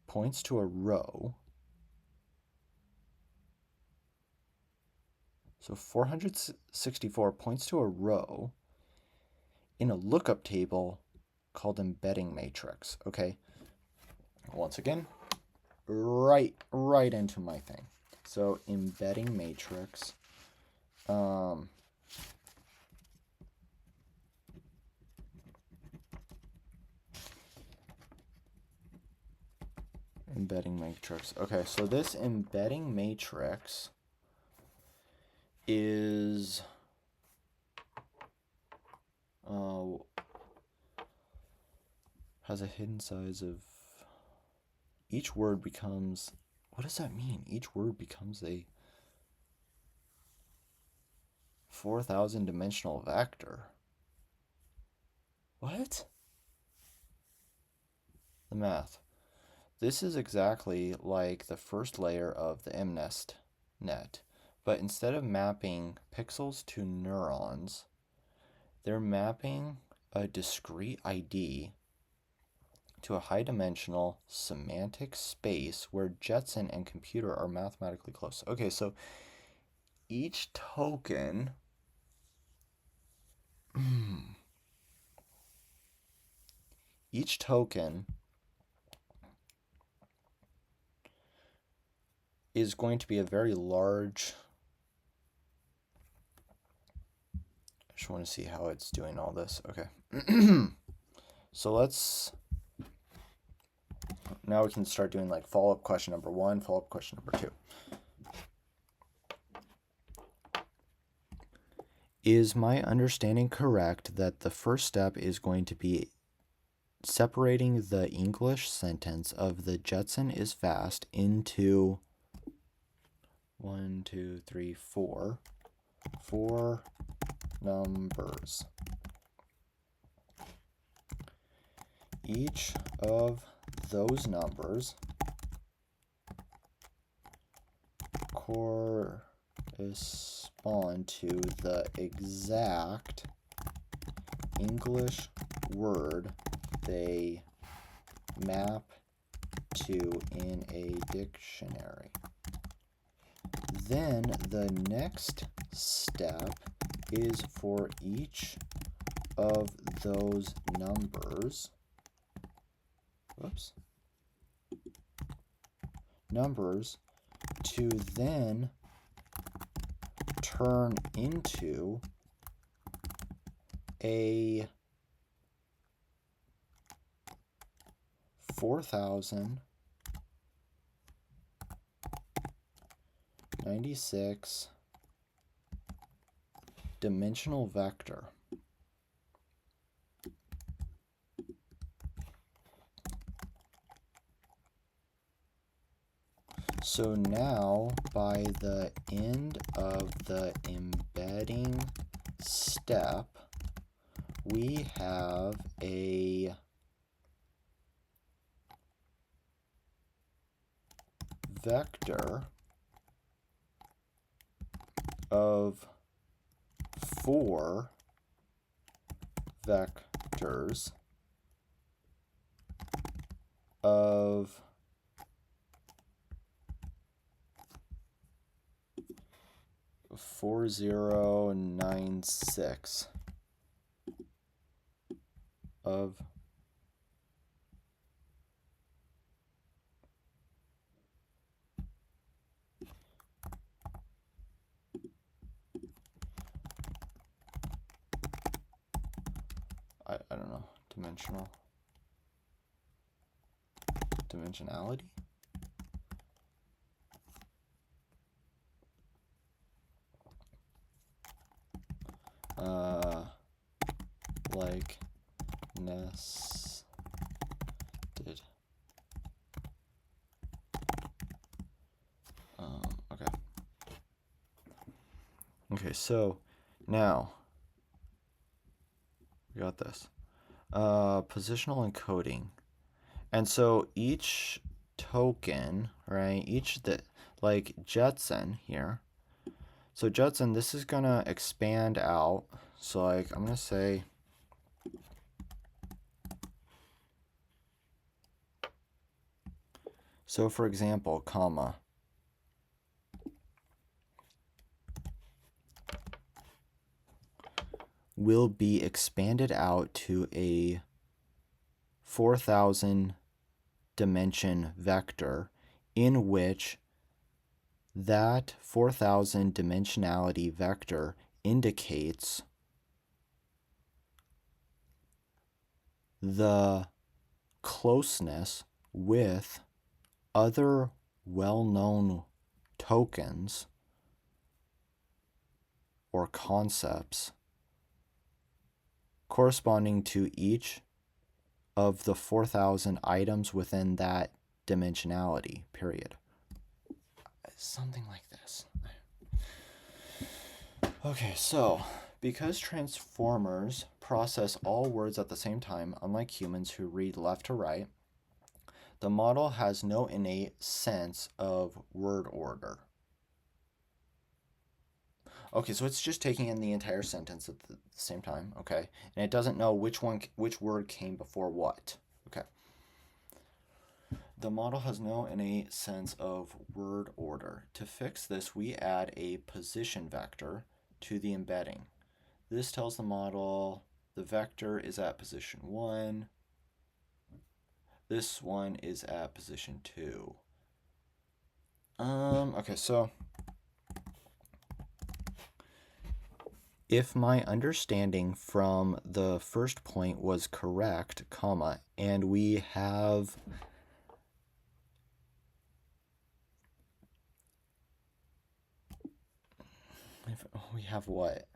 points to a row. So 464 points to a row in a lookup table called embedding matrix. Okay. Once again, right into my thing. So embedding matrix. Embedding matrix. Okay, so this embedding matrix is has a hidden size of each word becomes, what does that mean? Each word becomes a 4,000 dimensional vector. What? The math. This is exactly like the first layer of the MNest net, but instead of mapping pixels to neurons, they're mapping a discrete ID to a high-dimensional semantic space where Jetson and computer are mathematically close. Okay, so each token each token is going to be a very large. I just want to see how it's doing all this. Okay. So now we can start doing like follow-up question number 1, follow-up question number 2. Is my understanding correct that the first step is going to be separating the English sentence of the Jetson is fast into 4 numbers? Each of those numbers correspond to the exact English word they map to in a dictionary. Then the next step is for each of those numbers to then turn into a 4,096 dimensional vector. So now, by the end of the embedding step, we have a vector of 4 vectors of 4096 of I don't know, dimensionality. Like nested. Okay. Okay, so now we got this. Positional encoding. And so each token, right? Like Jetson here. So Jetson, this is gonna expand out. So like I'm gonna say so for example, comma will be expanded out to a 4,000 dimension vector in which that 4,000 dimensionality vector indicates the closeness with other well-known tokens or concepts corresponding to each of the 4,000 items within that dimensionality, period. Something like this. Okay, so because transformers process all words at the same time, unlike humans who read left to right, the model has no innate sense of word order. Okay, so it's just taking in the entire sentence at the same time, okay? And it doesn't know which word came before what. Okay. The model has no innate sense of word order. To fix this, we add a position vector to the embedding. This tells the model the vector is at position 1. This one is at position 2. Okay, so if my understanding from the first point was correct, comma, and we have what?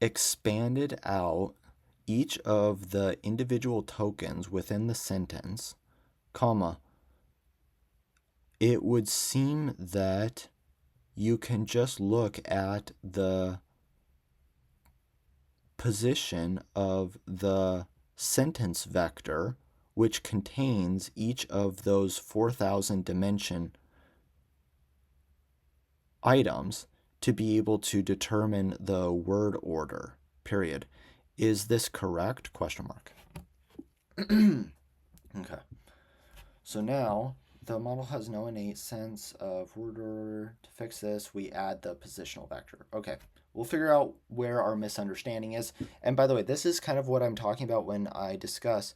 Expanded out each of the individual tokens within the sentence, comma, it would seem that you can just look at the position of the sentence vector, which contains each of those 4,000 dimension items, to be able to determine the word order, period. Is this correct? Question mark. Okay. So now the model has no innate sense of word order. To fix this, we add the positional vector. Okay. We'll figure out where our misunderstanding is. And by the way, this is kind of what I'm talking about when I discuss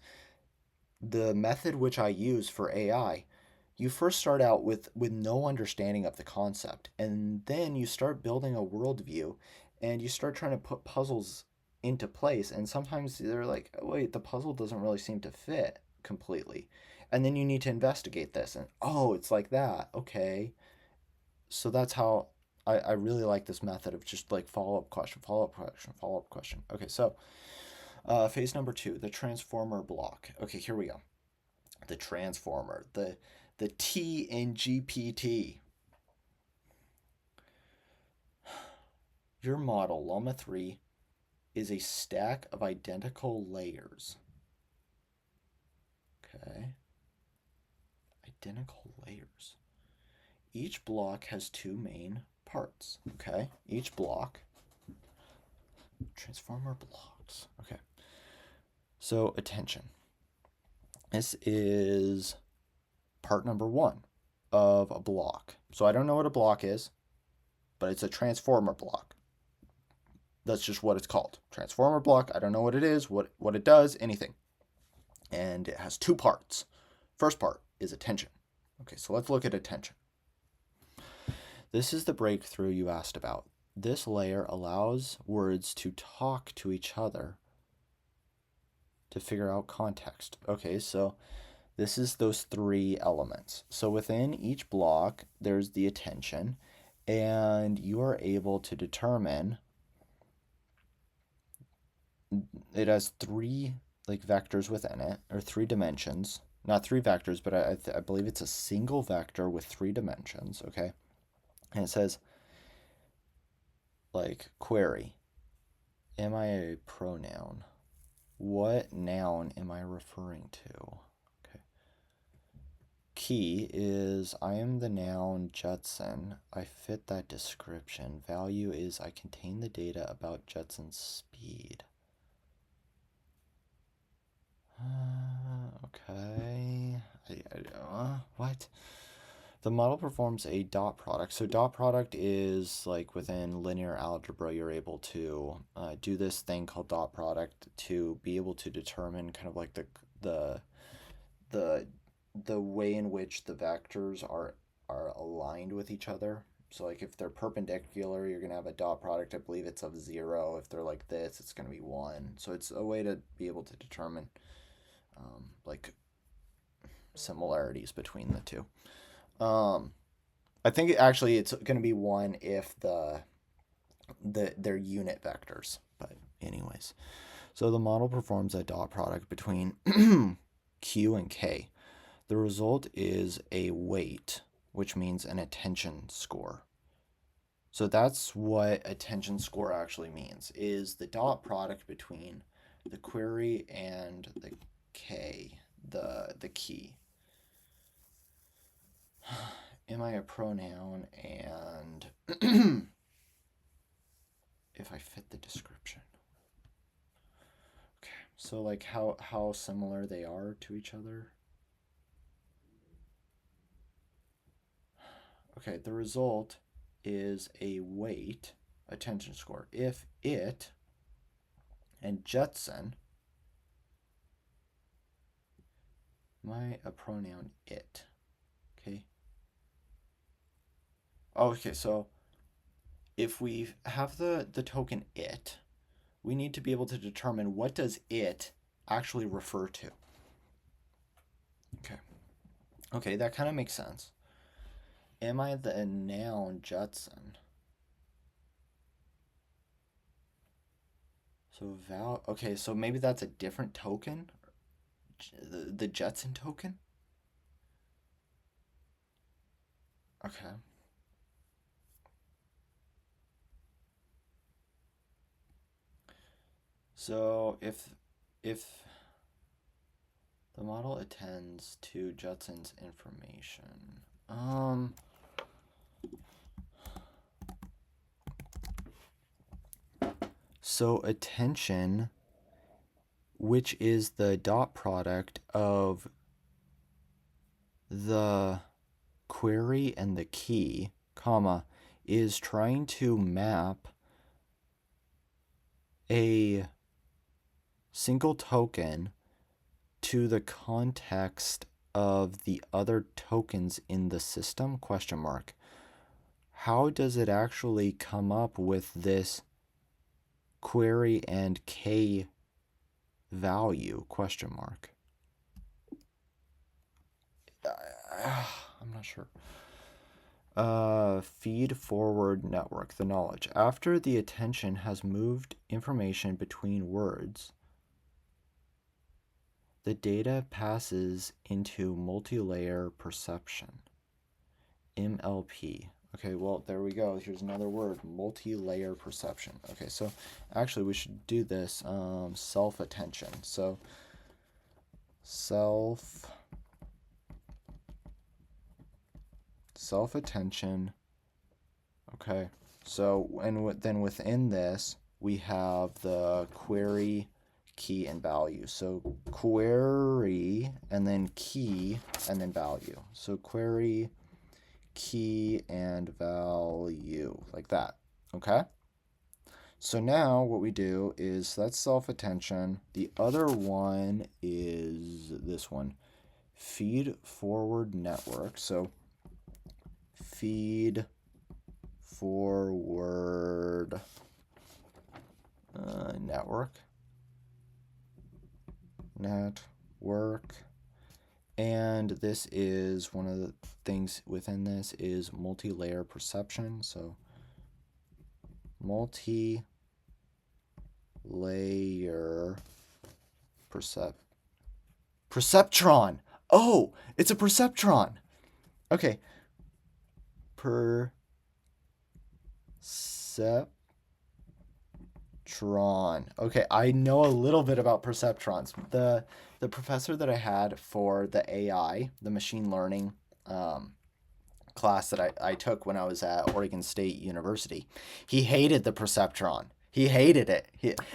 the method which I use for AI. You first start out with no understanding of the concept, and then you start building a worldview, and you start trying to put puzzles into place, and sometimes they're like, oh, wait, the puzzle doesn't really seem to fit completely. And then you need to investigate this, and oh, it's like that. Okay. So that's how I really like this method of just like follow-up question, follow-up question, follow-up question. Okay, so phase number 2, the transformer block. Okay, here we go. The transformer, the T in GPT. Your model, Llama 3, is a stack of identical layers. Okay. Identical layers. Each block has 2 main parts. Okay. Each block. Transformer blocks. Okay. So, attention. This is part number 1 of a block. So I don't know what a block is. but it's a transformer block. That's just what it's called. Transformer block. I don't know what it is, what it does, anything. And it has two parts. First part is attention. Okay, so let's look at attention. This is the breakthrough you asked about. This layer allows words to talk to each other to figure out context. Okay, so this is those three elements. So within each block, there's the attention, and you are able to determine it has three like vectors within it, or three dimensions. Not three vectors, but I believe it's a single vector with three dimensions, okay? And it says, like, query. Am I a pronoun? What noun am I referring to? Okay. Key is, I am the noun Judson. I fit that description. Value is, I contain the data about Judson's speed. Okay. What? The model performs a dot product. So dot product is like within linear algebra, you're able to do this thing called dot product to be able to determine kind of like the way in which the vectors are aligned with each other. So like if they're perpendicular, you're gonna have a dot product. I believe it's of 0. If they're like this, it's gonna be 1. So it's a way to be able to determine like similarities between the two. I think actually it's going to be 1 if they're unit vectors. But anyways, so the model performs a dot product between Q and K. The result is a weight, which means an attention score. So that's what attention score actually means, is the dot product between the query and the K, the key. Am I a pronoun, and if I fit the description. Okay, so like how similar they are to each other. Okay, the result is a weight, attention score, if it and Judson, am I a pronoun, it? Okay. Okay, so if we have the token it, we need to be able to determine what does it actually refer to. Okay. Okay, that kind of makes sense. Am I the noun Judson? So okay, so maybe that's a different token? The Judson token? Okay. So if the model attends to Judson's information, so attention, which is the dot product of the query and the key, comma, is trying to map a single token to the context of the other tokens in the system, question mark. How does it actually come up with this query and K value, question mark? I'm not sure. Feed forward network, the knowledge. After the attention has moved information between words, the data passes into multi-layer perception, MLP. Okay, well, there we go. Here's another word, multi-layer perception. Okay, so actually we should do this, self-attention. So self-attention. Okay, so and then within this, we have the query, key, and value. So query, and then key, and then value. So query, key and value, like that. Okay? So now what we do is that's self-attention. The other one is this one, feed forward network. So feed forward network. And this is one of the things within this is multi-layer perception. So multi-layer perceptron. Oh, it's a perceptron. Okay. Perceptron. Okay, I know a little bit about perceptrons. The professor that I had for the AI, the machine learning class that I took when I was at Oregon State University, he hated the perceptron. He hated it.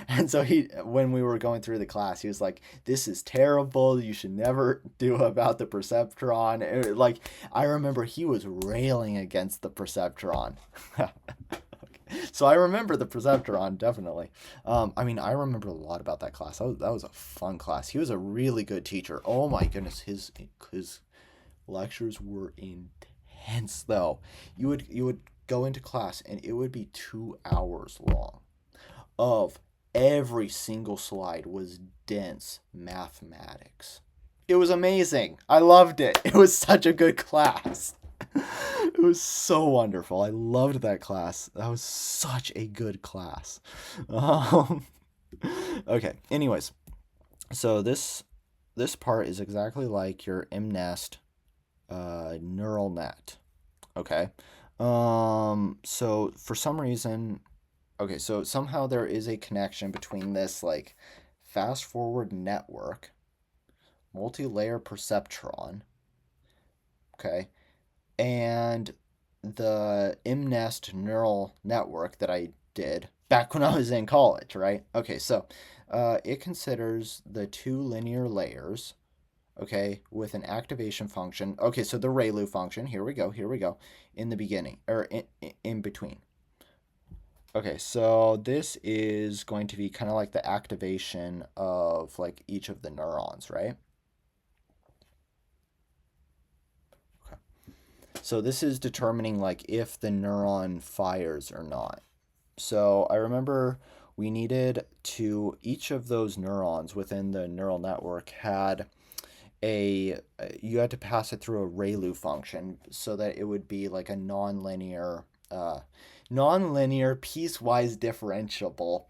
And so when we were going through the class, he was like, "This is terrible. You should never do about the perceptron." Like, I remember he was railing against the perceptron. So I remember the perceptron, definitely. I remember a lot about that class. That was a fun class. He was a really good teacher. Oh my goodness, his lectures were intense though. You would go into class and it would be 2 hours long. Of every single slide was dense mathematics. It was amazing. I loved it. It was such a good class. It was so wonderful. I loved that class. That was such a good class. Okay. Anyways, so this part is exactly like your MNest neural net. Okay. So for some reason, okay, so somehow there is a connection between this like fast forward network, multi-layer perceptron, okay, and the MNest neural network that I did back when I was in college, right? Okay, so it considers the 2 linear layers, okay, with an activation function. Okay, so the ReLU function, here we go, in the beginning, or in between. Okay, so this is going to be kind of like the activation of like each of the neurons, right? So this is determining like if the neuron fires or not. So I remember we needed to, each of those neurons within the neural network had you had to pass it through a ReLU function so that it would be like a nonlinear piecewise differentiable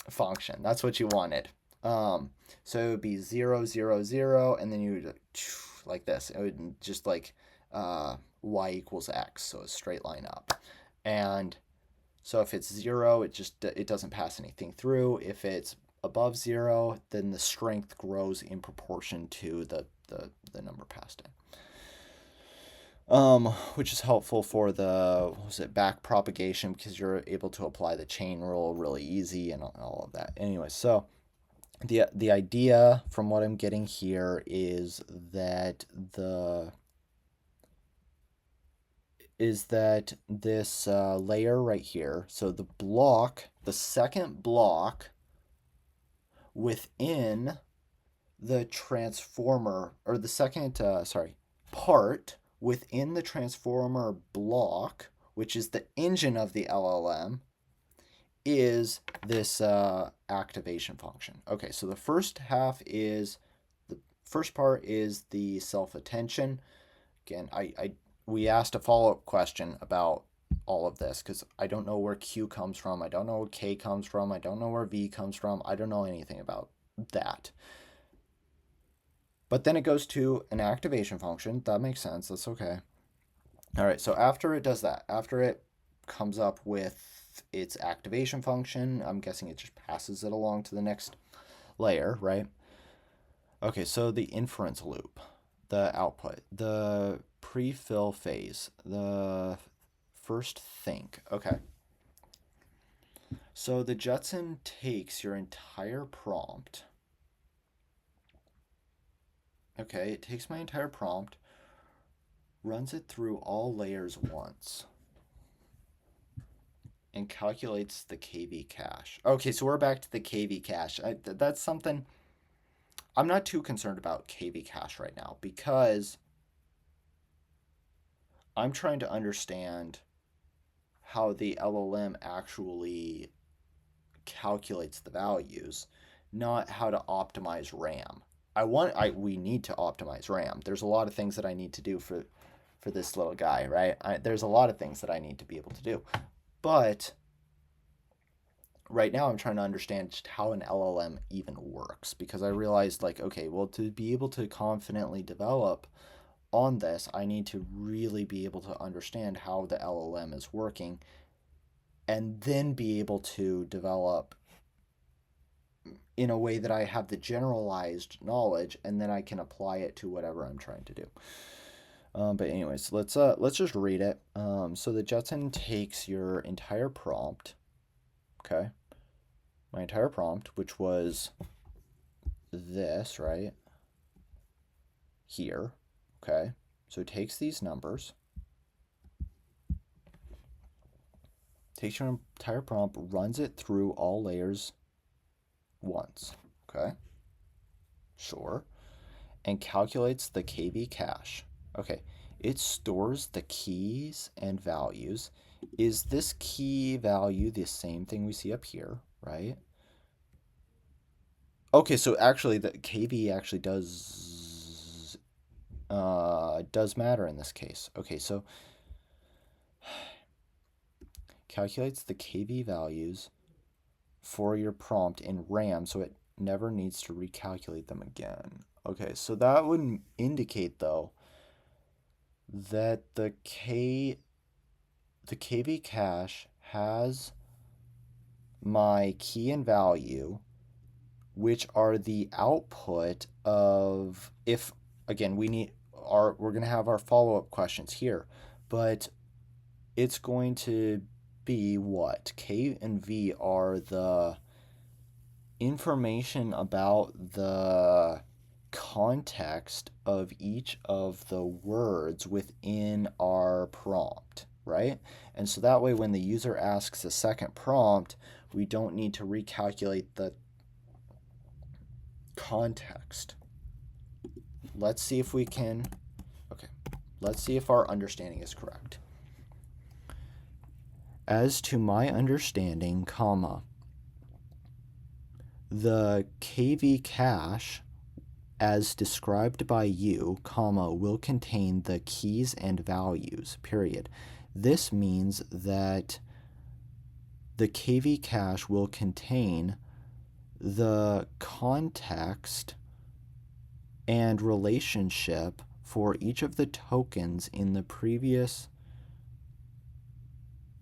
function. That's what you wanted. So it would be 0, 0, 0, and then you would like this. It would just like y equals x, so a straight line up. And so if it's 0, it doesn't pass anything through. If it's above 0, then the strength grows in proportion to the number passed in. Which is helpful for the back propagation because you're able to apply the chain rule really easy and all of that. Anyway, so the idea from what I'm getting here is that this layer right here, so the second block within the transformer, or the second, part within the transformer block, which is the engine of the LLM, is this activation function. Okay, so the first part is the self-attention. Again, we asked a follow-up question about all of this because I don't know where Q comes from. I don't know where K comes from. I don't know where V comes from. I don't know anything about that. But then it goes to an activation function. That makes sense. That's okay. All right, so after it does that, after it comes up with its activation function, I'm guessing it just passes it along to the next layer, right? Okay, so the inference loop, the output, the pre-fill phase, the first think. Okay. So the Jetson takes your entire prompt. Okay, it takes my entire prompt, runs it through all layers once, and calculates the KV cache. Okay, so we're back to the KV cache. That's something I'm not too concerned about KV cache right now because I'm trying to understand how the LLM actually calculates the values, not how to optimize RAM. We need to optimize RAM. There's a lot of things that I need to do for this little guy, right? There's a lot of things that I need to be able to do. But right now I'm trying to understand just how an LLM even works because I realized like, okay, well, to be able to confidently develop on this, I need to really be able to understand how the LLM is working and then be able to develop in a way that I have the generalized knowledge and then I can apply it to whatever I'm trying to do. But anyways, let's just read it. So the Jetson takes your entire prompt, okay? My entire prompt, which was this, right? Here, okay? So it takes these numbers, takes your entire prompt, runs it through all layers once, okay? Sure. And calculates the KV cache. Okay, it stores the keys and values. Is this key value the same thing we see up here, right? Okay, so actually the KV actually does matter in this case. Okay, so calculates the KV values for your prompt in RAM so it never needs to recalculate them again. Okay, so that would indicate though that the KV cache has my key and value, which are the output of, if again we're going to have our follow-up questions here, but it's going to be what K and V are the information about the context of each of the words within our prompt, right? And so that way when the user asks a second prompt, we don't need to recalculate the context. Let's see if we can, okay, let's see if our understanding is correct. As to my understanding, comma, the KV cache as described by you, comma, will contain the keys and values, period. This means that the KV cache will contain the context and relationship for each of the tokens in the previous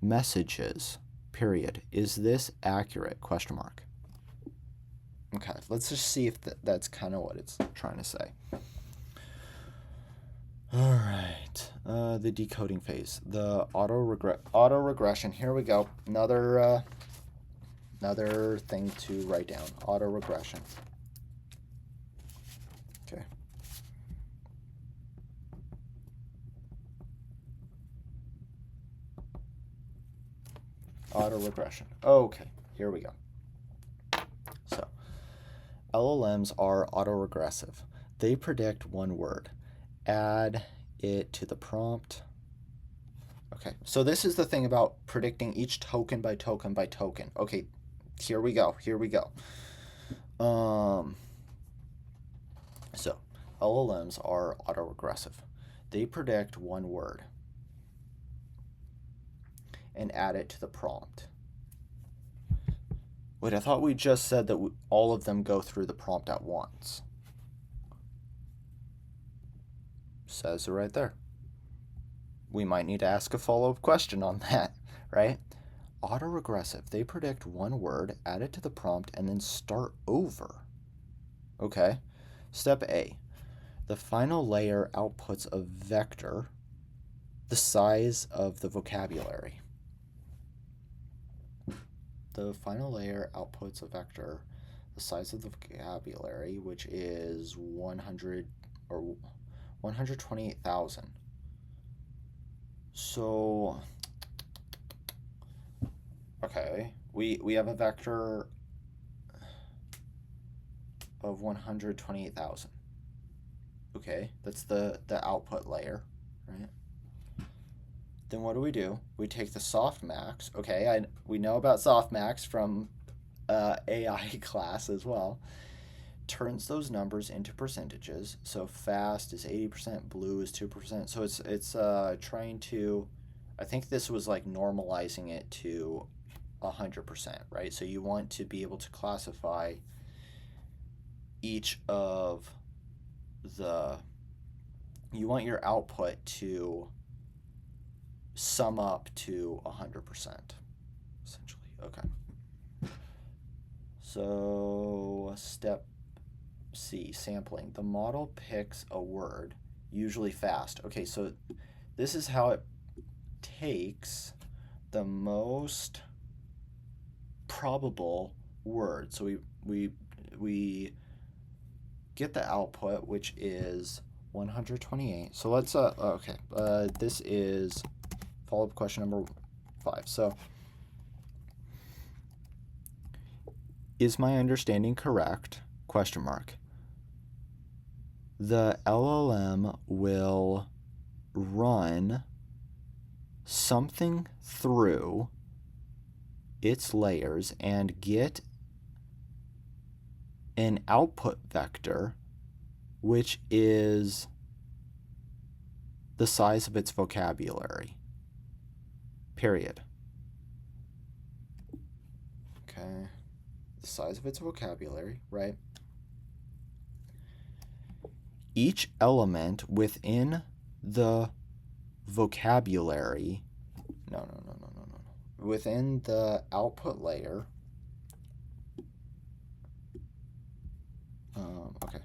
messages, period. Is this accurate? Question mark. Okay, let's just see if that's kind of what it's trying to say. All right, the decoding phase, the auto regression. Here we go. Another thing to write down. Auto regression. Okay. Auto regression. Okay, here we go. So, LLMs are autoregressive. They predict one word. Add it to the prompt. Okay, so this is the thing about predicting each token by token by token. Okay, here we go. So LLMs are autoregressive. They predict one word and add it to the prompt. Wait, I thought we just said that all of them go through the prompt at once. Says it right there. We might need to ask a follow-up question on that, right? Autoregressive. They predict one word, add it to the prompt, and then start over. Okay. Step A. The final layer outputs a vector, the size of the vocabulary. The final layer outputs a vector, the size of the vocabulary, which is 100 or 128,000. So, okay, we have a vector of 128,000. Okay, that's the output layer, right? Then what do? We take the softmax. Okay, we know about softmax from AI class as well. Turns those numbers into percentages. So fast is 80%, blue is 2%. So it's trying to, I think this was like normalizing it to 100%, right? So you want to be able to classify each of the, you want your output to sum up to 100%, essentially. Okay. So step C, sampling. The model picks a word, usually fast. Okay, so this is how it takes the most probable word. So we get the output, which is 128. So let's okay. This is follow-up question number 5. So, is my understanding correct? Question mark. The LLM will run something through its layers and get an output vector which is the size of its vocabulary. Period. Okay. The size of its vocabulary, right? Each element within the vocabulary, no. Within the output layer, okay.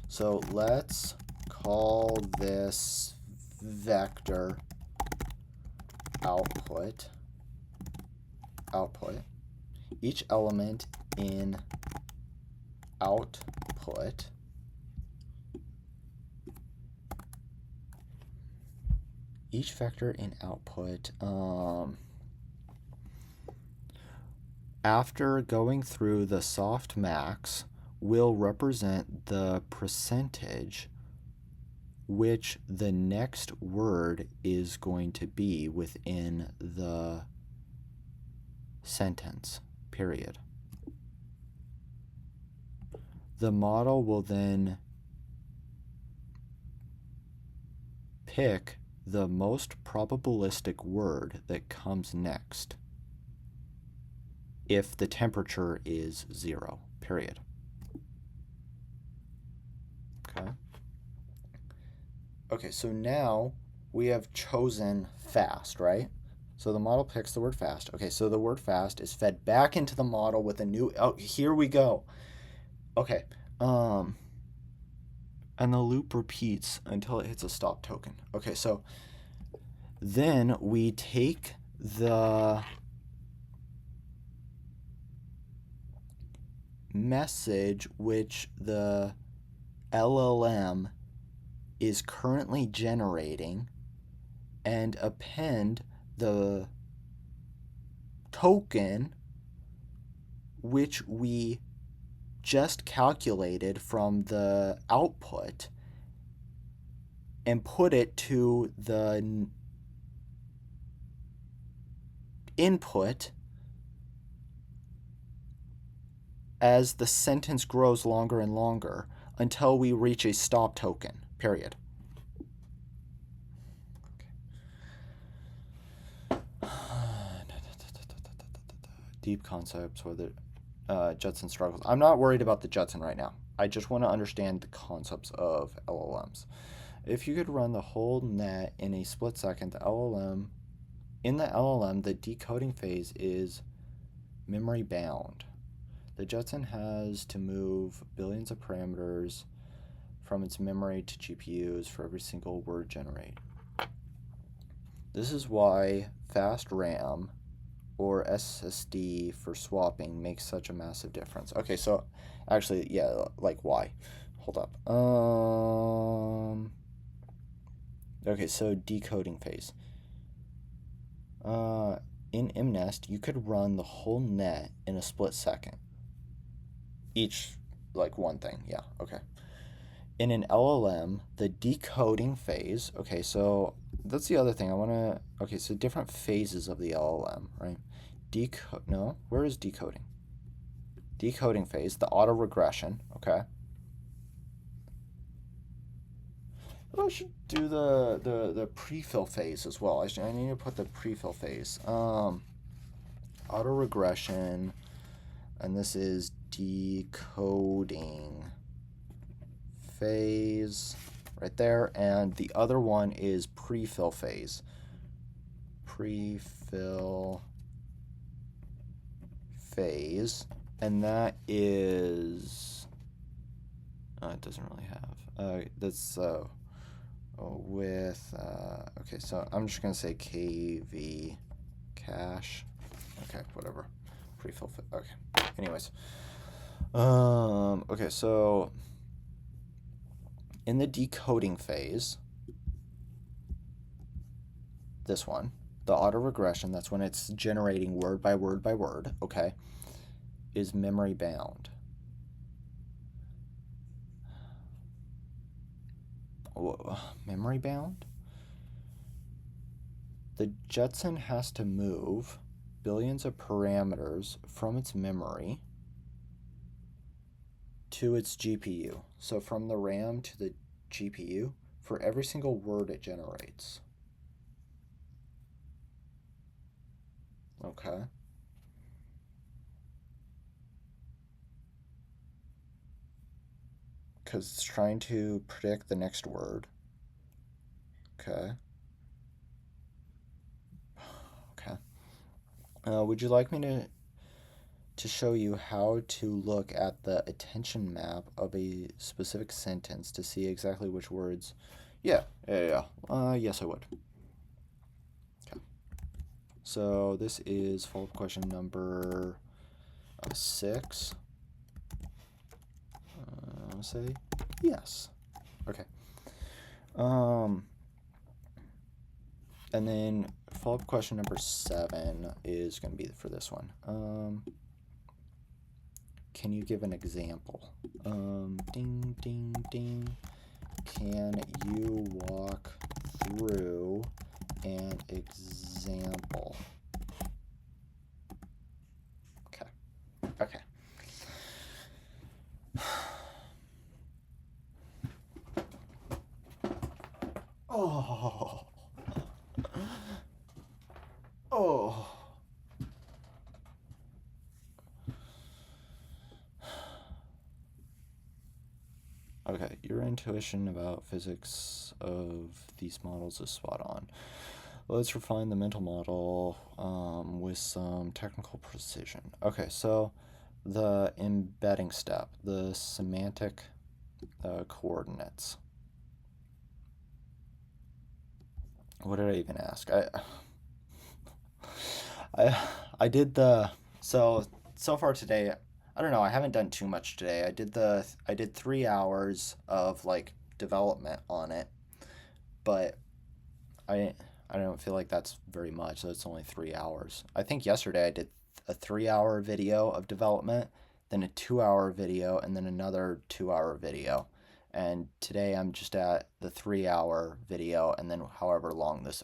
So let's call this vector output. Each element in output each vector in output after going through the softmax will represent the percentage which the next word is going to be within the sentence, period. The model will then pick the most probabilistic word that comes next if the temperature is 0, period. Okay. Okay, so now we have chosen fast, right? So the model picks the word fast. Okay, so the word fast is fed back into the model with a new, oh, here we go. Okay, and the loop repeats until it hits a stop token. Okay, so then we take the message which the LLM is currently generating and append the token which we just calculated from the output and put it to the input as the sentence grows longer and longer until we reach a stop token, period. Deep concepts, whether Judson struggles. I'm not worried about the Judson right now. I just want to understand the concepts of LLMs. If you could run the whole net in a split second, in the LLM, the decoding phase is memory bound. The Judson has to move billions of parameters from its memory to GPUs for every single word generated. This is why fast RAM or SSD for swapping makes such a massive difference. Okay, so actually, yeah, like why? Hold up. Okay, so decoding phase. In MNest, you could run the whole net in a split second. Each, like one thing, yeah, okay. In an LLM, the decoding phase, okay, so that's the other thing. Okay, so different phases of the LLM, right? No, where is decoding? Decoding phase, the auto regression, okay. I should do the pre-fill phase as well. I need to put the pre-fill phase. Auto regression, and this is decoding phase right there, and the other one is pre-fill phase. Pre-fill phase, and that is it doesn't really have that's with okay, so I'm just gonna say KV cache. Okay, whatever. Pre-fill. Okay. Anyways, okay, so in the decoding phase, this one, the auto regression, that's when it's generating word by word by word, okay, is memory bound. Memory bound? The Jetson has to move billions of parameters from its memory to its GPU. So from the RAM to the GPU for every single word it generates. Okay. Because it's trying to predict the next word. Okay. Okay. Would you like me to show you how to look at the attention map of a specific sentence to see exactly which words? Yeah. Yes, I would. Okay. So this is follow-up question number 6. I'll say yes. Okay. And then follow-up question number 7 is going to be for this one. Can you give an example? Ding, ding, ding. Can you walk through an example? Okay. Okay. Oh. Oh. Okay, your intuition about physics of these models is spot on. Let's refine the mental model with some technical precision. Okay, so the embedding step, the semantic coordinates. What did I even ask? I did the so far today. I don't know. I haven't done too much today. I did 3 hours of like development on it, but I don't feel like that's very much. So it's only 3 hours. I think yesterday I did a 3 hour video of development, then a 2 hour video, and then another 2 hour video. And today I'm just at the 3 hour video, and then however long this.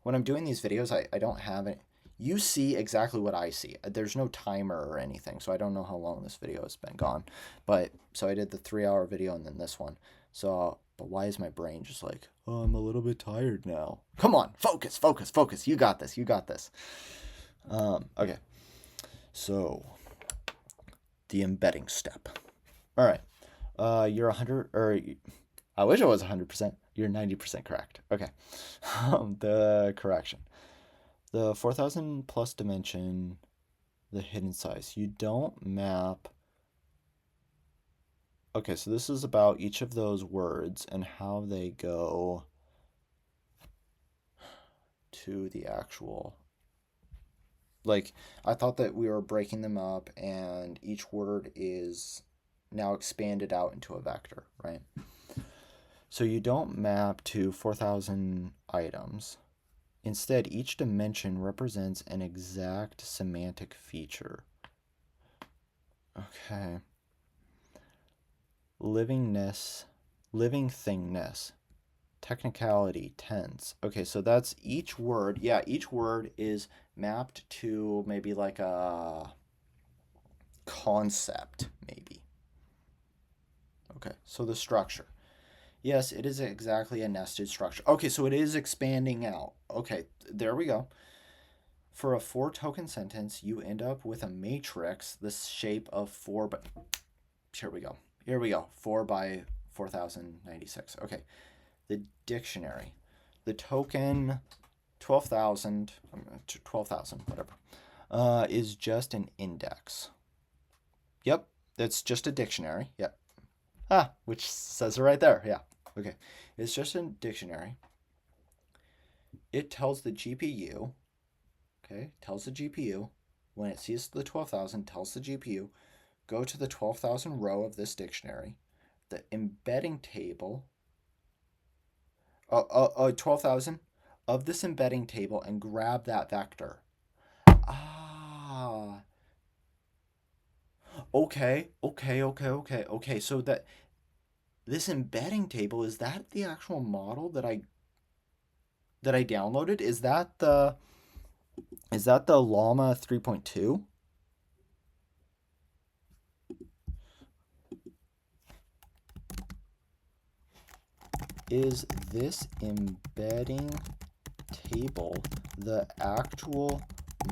When I'm doing these videos, I don't have it. You see exactly what I see. There's no timer or anything, so I don't know how long this video has been gone. But so I did the 3 hour video and then this one. So, but why is my brain just like, oh, I'm a little bit tired now? Come on, focus, focus, focus. You got this. You got this. Okay. So, the embedding step. All right. You're 100, or I wish I was 100%. You're 90% correct. Okay. The correction. The 4,000 plus dimension, the hidden size. You don't map. Okay, so this is about each of those words and how they go to the actual. Like, I thought that we were breaking them up and each word is now expanded out into a vector, right? So you don't map to 4,000 items. Instead, each dimension represents an exact semantic feature. Okay. Livingness, living thingness, technicality, tense. Okay, so that's each word. Yeah, each word is mapped to maybe like a concept, maybe. Okay, so the structure. Yes, it is exactly a nested structure. Okay, so it is expanding out. Okay, there we go. For a 4 token sentence, you end up with a matrix, the shape of 4 by... Here we go. Here we go. 4 by 4096. Okay, the dictionary. The token 12,000, 12,000, whatever, is just an index. Yep, that's just a dictionary. Yep. Ah, which says it right there. Yeah. Okay. It's just a dictionary. It tells the GPU, okay, tells the GPU, when it sees the 12,000, tells the GPU, go to the 12,000 row of this dictionary, the embedding table, 12,000 of this embedding table, and grab that vector. Ah. Okay. So that this embedding table, is that the actual model that I downloaded? Is that the Llama 3.2? Is this embedding table the actual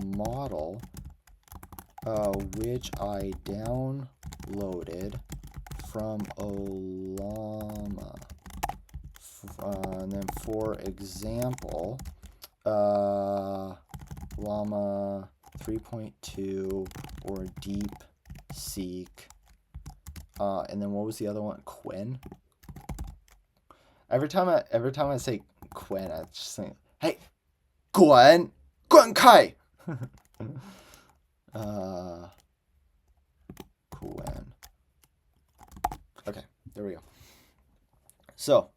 model which I downloaded from Llama? And then, for example, Llama 3.2 or DeepSeek. And then what was the other one? Quinn. Every time I say Quinn, I just think, hey, Gwen Kai. Quinn. Okay, there we go. So,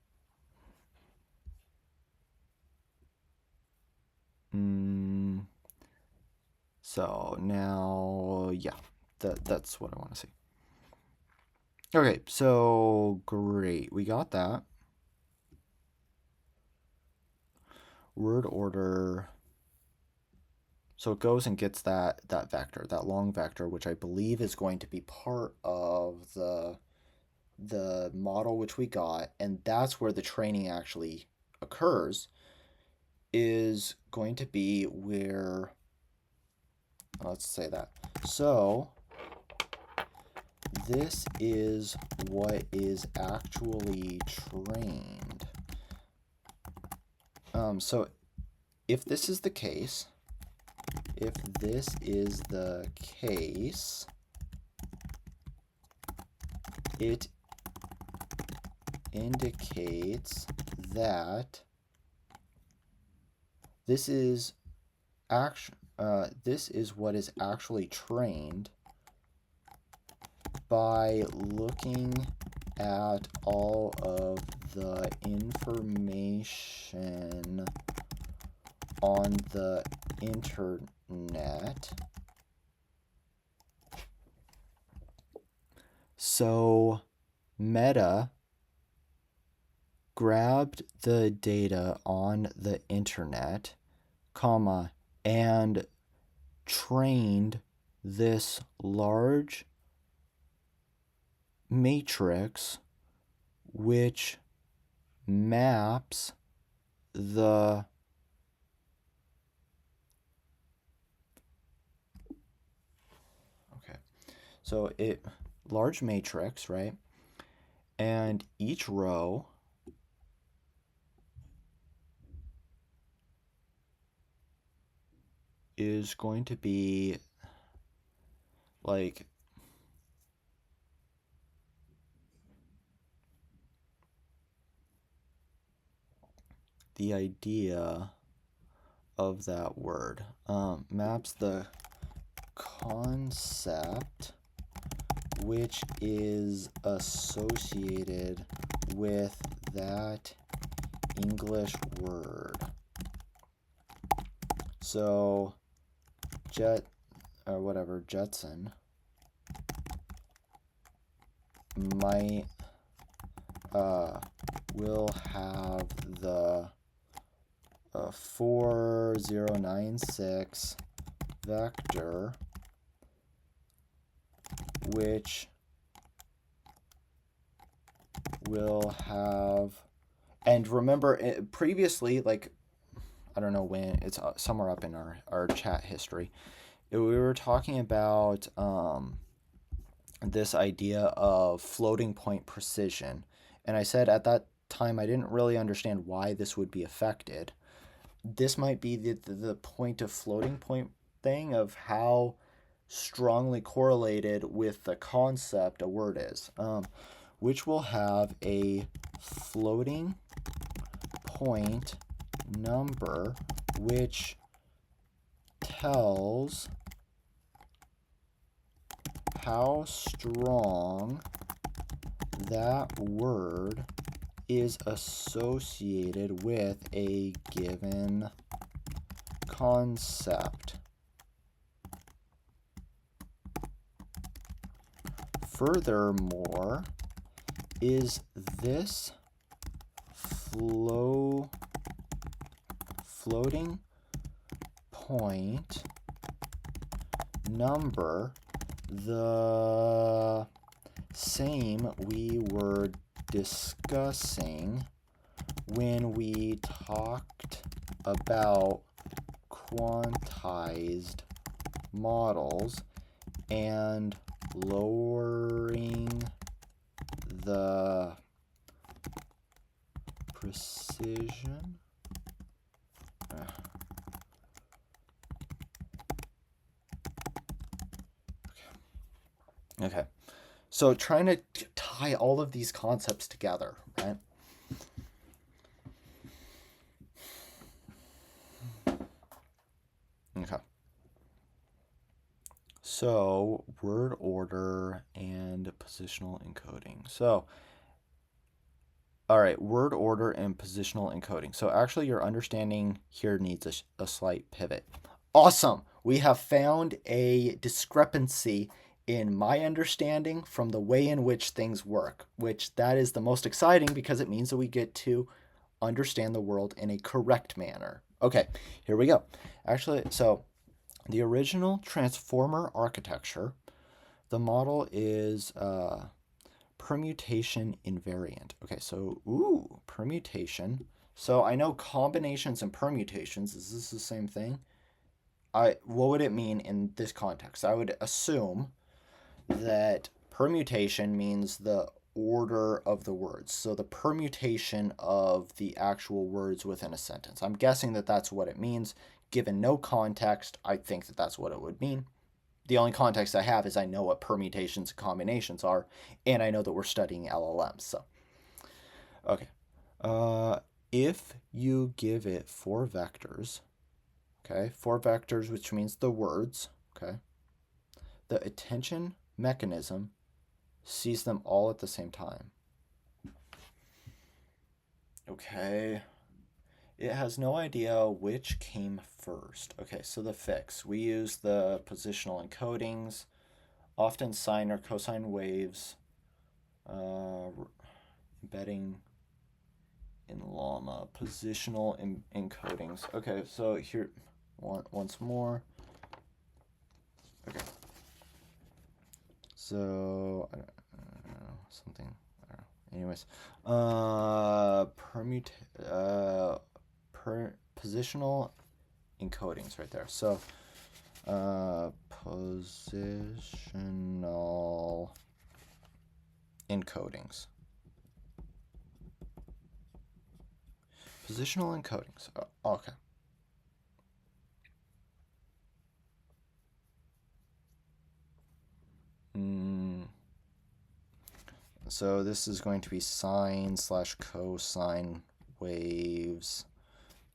so now, yeah, that's what I want to see. Okay, so great, we got that. Word order. So it goes and gets that vector, that long vector, which I believe is going to be part of the model which we got, and that's where the training actually occurs, is going to be where, let's say that. So this is what is actually trained. So if this is the case, it indicates that this is what is actually trained by looking at all of the information on the internet. So Meta grabbed the data on the internet, and trained this large matrix which maps the so it large matrix, right? And each row is going to be like the idea of that word, maps the concept which is associated with that English word. So Jetson might will have the 4096 vector, which will have, and remember previously, like, I don't know when, it's somewhere up in our chat history, we were talking about this idea of floating point precision. And I said at that time I didn't really understand why this would be affected. This might be the point of floating point thing, of how strongly correlated with the concept a word is, which will have a floating point number which tells how strong that word is associated with a given concept. Furthermore, is this floating point number the same we were discussing when we talked about quantized models and lowering the precision? Okay. So trying to tie all of these concepts together, right? Okay. So word order and positional encoding. So, all right, word order and positional encoding. So actually your understanding here needs a slight pivot. Awesome. We have found a discrepancy in my understanding from the way in which things work, which that is the most exciting because it means that we get to understand the world in a correct manner. Okay, here we go. Actually, so the original transformer architecture, the model is permutation invariant. Okay, so permutation. So I know combinations and permutations. Is this the same thing? What would it mean in this context? I would assume that permutation means the order of the words. So the permutation of the actual words within a sentence. I'm guessing that that's what it means. Given no context, I think that that's what it would mean. The only context I have is I know what permutations and combinations are, and I know that we're studying LLMs. So, okay. If you give it 4 vectors, okay, 4 vectors, which means the words, okay, the attention mechanism sees them all at the same time. Okay. It has no idea which came first. Okay, so the fix. We use the positional encodings, often sine or cosine waves, embedding in llama, positional encodings. Okay, so here, once more. Okay. So, I don't know, something, I don't know. Anyways, positional encodings right there. So, positional encodings. Positional encodings. Oh, okay. So this is going to be sine / cosine waves,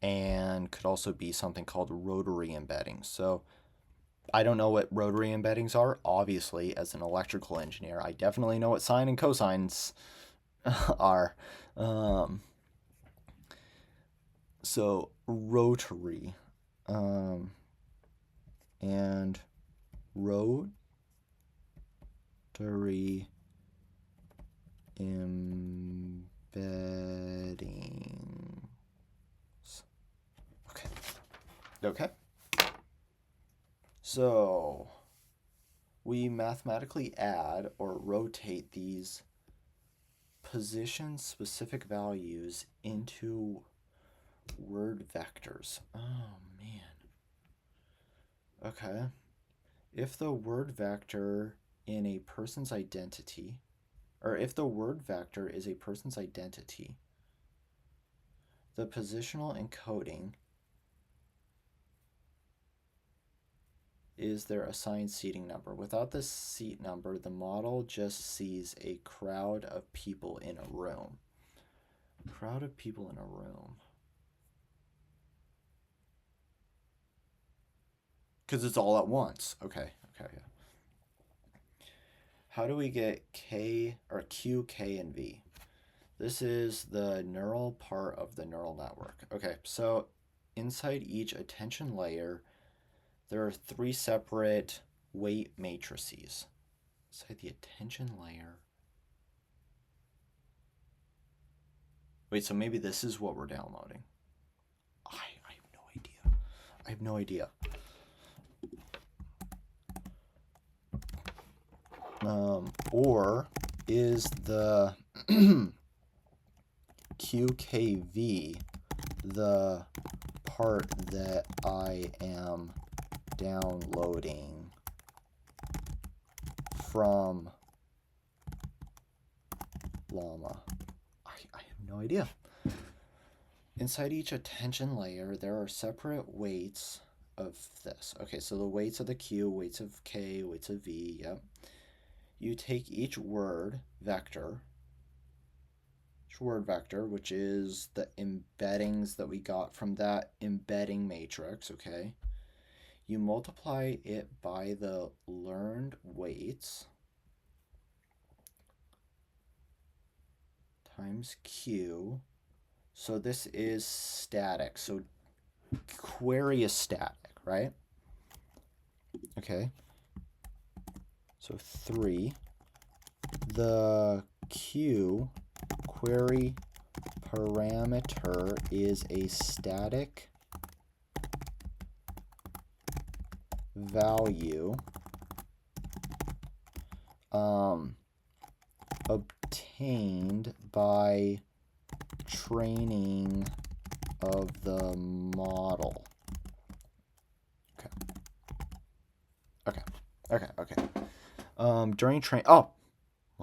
and could also be something called rotary embeddings. So I don't know what rotary embeddings are. Obviously, as an electrical engineer, I definitely know what sine and cosines are. So rotary, and rotary embeddings. Okay. Okay. So we mathematically add or rotate these position-specific values into word vectors. Oh, man. Okay. If the word vector in a person's identity, or if the word vector is a person's identity, the positional encoding is their assigned seating number. Without the seat number, the model just sees a crowd of people in a room. Crowd of people in a room. Because it's all at once. Okay, yeah. How do we get K or Q, K, and V? This is the neural part of the neural network. Okay, so inside each attention layer, there are 3 separate weight matrices. Inside the attention layer. Wait, so maybe this is what we're downloading. I have no idea. I have no idea. Or is the QKV the part that I am downloading from Llama? I have no idea. Inside each attention layer, there are separate weights of this. Okay, so the weights of the Q, weights of K, weights of V, yep. You take each word vector, which is the embeddings that we got from that embedding matrix, okay? You multiply it by the learned weights times Q. So this is static. So query is static, right? Okay. So 3. The Q query parameter is a static value obtained by training of the model. Okay. During well,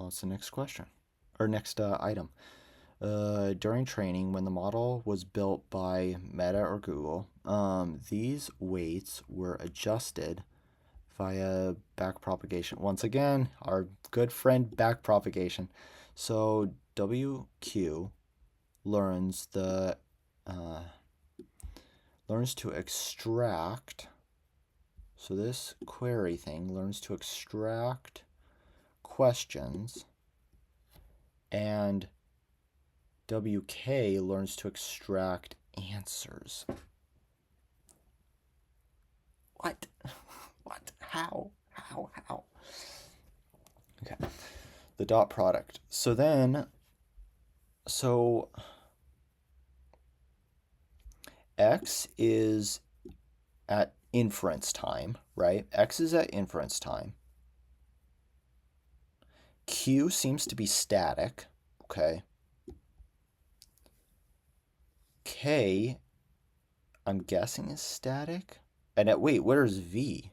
it's the next question, or next item. During training, when the model was built by Meta or Google, these weights were adjusted via backpropagation. Once again, our good friend backpropagation. So WQ learns to extract. So this query thing learns to extract questions, and WK learns to extract answers. What? How? Okay. The dot product. So X is at inference time, right? X is at inference time. Q seems to be static, okay? K, I'm guessing is static. And wait, where's V?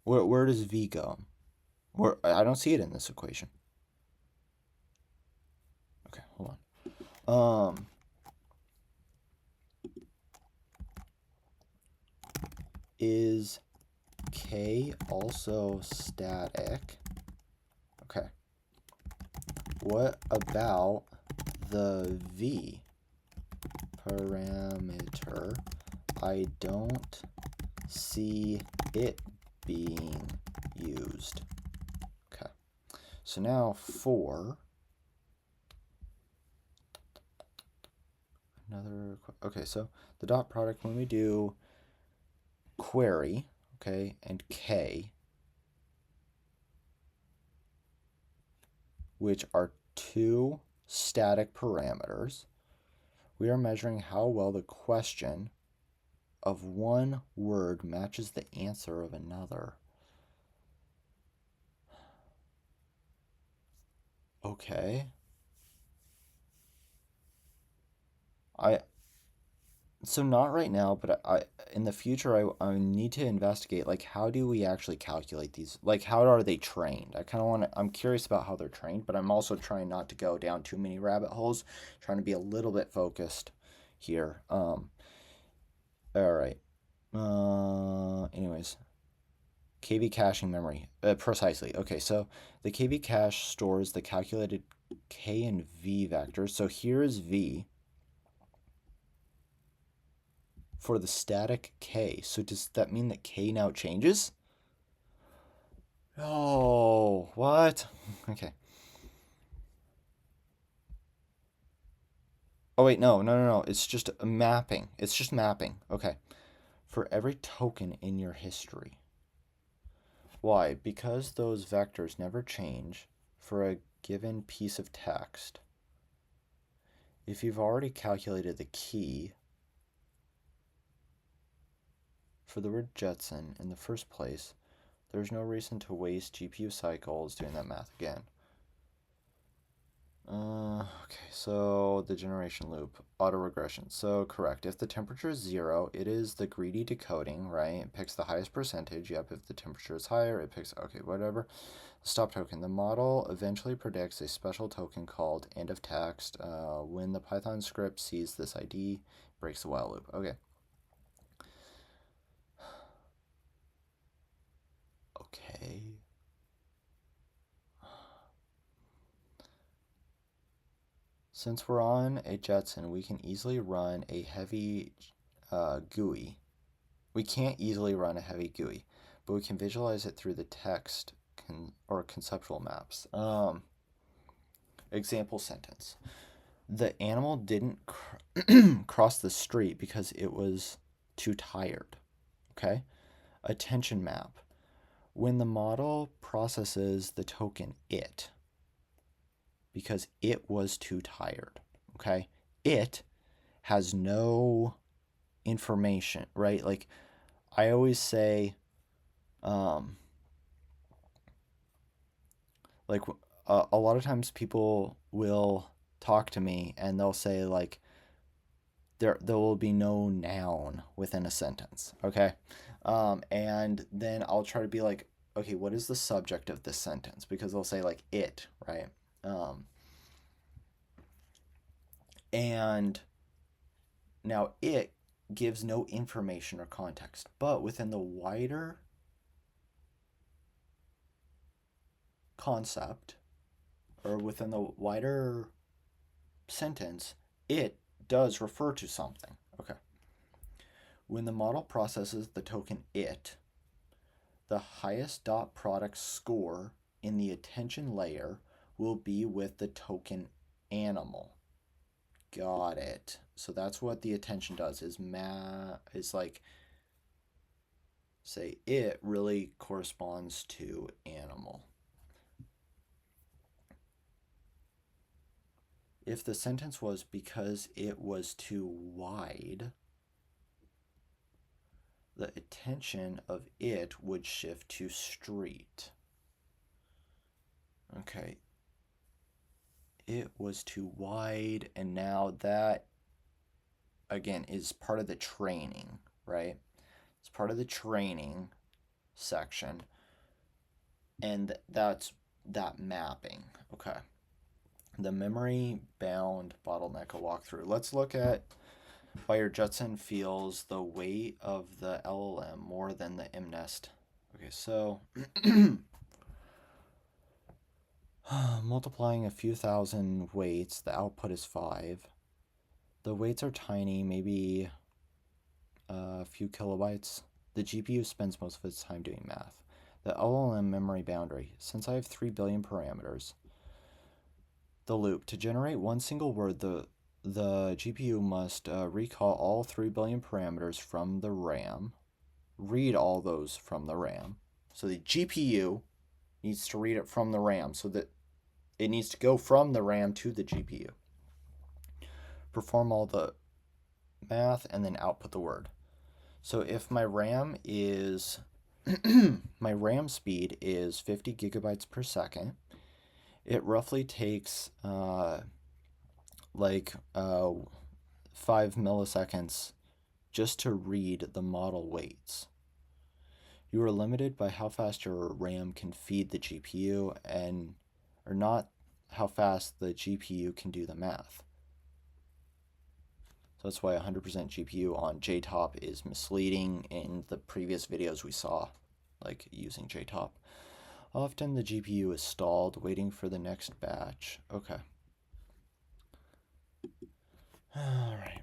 Where does V go? I don't see it in this equation. Okay, hold on. Is K also static? Okay. What about the V parameter? I don't see it being used. Okay. So now 4 Okay, so the dot product when we do query, okay, and k, which are two static parameters, we are measuring how well the question of one word matches the answer of another. Okay. I So not right now, but I in the future I need to investigate like how do we actually calculate these? Like how are they trained? I'm curious about how they're trained, but I'm also trying not to go down too many rabbit holes, trying to be a little bit focused here. All right. Anyways, KB caching memory. Precisely. Okay, so the KB cache stores the calculated K and V vectors. So here is V for the static K. So does that mean that K now changes? Oh, what? Okay. Oh wait, no. It's just a mapping. It's just mapping. Okay. For every token in your history. Why? Because those vectors never change for a given piece of text. If you've already calculated the key for the word Jetson in the first place, there's no reason to waste GPU cycles doing that math again. Okay, so the generation loop, autoregression. So correct. If the temperature is 0, it is the greedy decoding, right? It picks the highest percentage. Yep, if the temperature is higher, it picks, okay, whatever. Stop token. The model eventually predicts a special token called end of text. When the Python script sees this ID, it breaks the while loop. Okay. Okay. Since we're on a Jetson, we can easily run a heavy GUI. We can't easily run a heavy GUI, but we can visualize it through the text or conceptual maps. Example sentence. The animal didn't cross the street because it was too tired. Okay? Attention map. When the model processes the token it, because it was too tired. Okay? It has no information, right? Like I always say, like a lot of times people will talk to me and they'll say like there will be no noun within a sentence, okay? And then I'll try to be like, okay, what is the subject of this sentence? Because they'll say like it, right? Um, and now it gives no information or context, but within the wider concept or within the wider sentence, it does refer to something. Okay. When the model processes the token it, the highest dot product score in the attention layer will be with the token animal. Got it. So that's what the attention does is like say it really corresponds to animal. If the sentence was because it was too wide, the attention of it would shift to street. Okay. It was too wide, and now that, again, is part of the training, right? It's part of the training section, and that's that mapping. Okay. The memory bound bottleneck a walkthrough. Let's look at why your Jetson feels the weight of the LLM more than the MNest. Okay, so multiplying a few thousand weights, the output is 5. The weights are tiny, maybe a few kilobytes. The GPU spends most of its time doing math. The LLM memory boundary. Since I have 3 billion parameters, the loop. To generate one single word, the the GPU must recall all 3 billion parameters from the RAM, read all those from the RAM. So the GPU needs to read it from the RAM, so that it needs to go from the RAM to the GPU. Perform all the math and then output the word. So if my RAM is my RAM speed is 50 gigabytes per second, it roughly takes 5 milliseconds just to read the model weights. You are limited by how fast your RAM can feed the GPU and or not how fast the GPU can do the math. So that's why 100% GPU on JTOP is misleading in the previous videos we saw, like using JTOP. Often the GPU is stalled, waiting for the next batch. Okay. All right.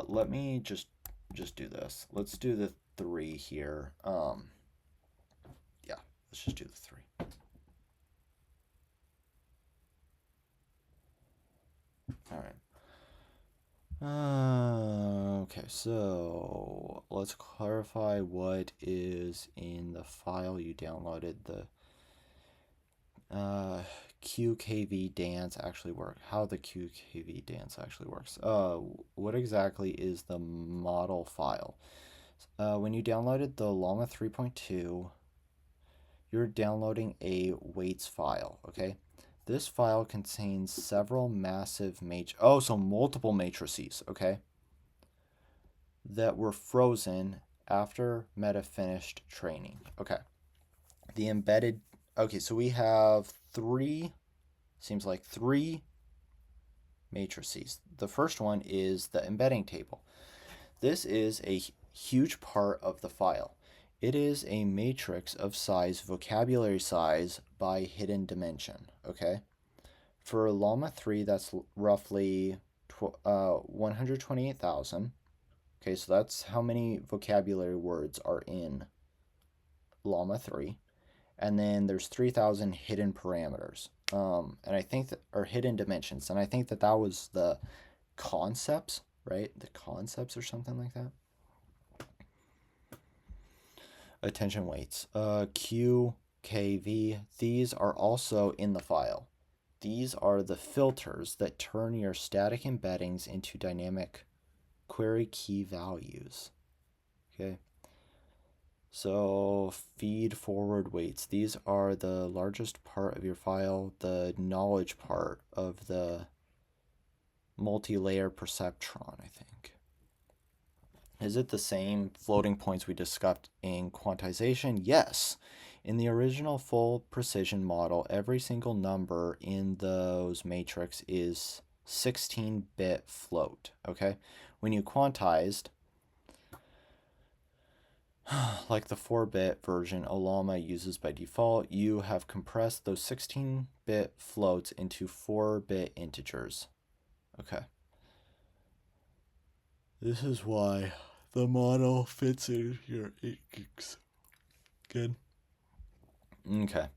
Let me just do this. Let's do the 3 here. Yeah, let's just do the 3. All right. Okay, so let's clarify what is in the file you downloaded. The QKV dance actually work. How the QKV dance actually works. What exactly is the model file? When you downloaded the Llama 3.2, you're downloading a weights file. Okay. This file contains several massive multiple matrices, okay, that were frozen after Meta finished training. Okay. The embedded, okay, so we have 3 matrices. The first one is the embedding table. This is a huge part of the file. It is a matrix of size, vocabulary size by hidden dimension, okay? For Llama 3, that's roughly 128,000. Okay, so that's how many vocabulary words are in Llama 3. And then there's 3,000 hidden parameters. And I think that are hidden dimensions. And I think that was the concepts, right? The concepts or something like that. Attention weights. Q, K, V. These are also in the file. These are the filters that turn your static embeddings into dynamic query key values. Okay. So feed forward weights. These are the largest part of your file, the knowledge part of the multi-layer perceptron, I think. Is it the same floating points we discussed in quantization? Yes. In the original full precision model, every single number in those matrix is 16-bit float, okay? When you quantized, like the 4-bit version Llama uses by default, you have compressed those 16-bit floats into 4-bit integers. Okay. This is why the model fits in your 8 gigs. Good. Okay.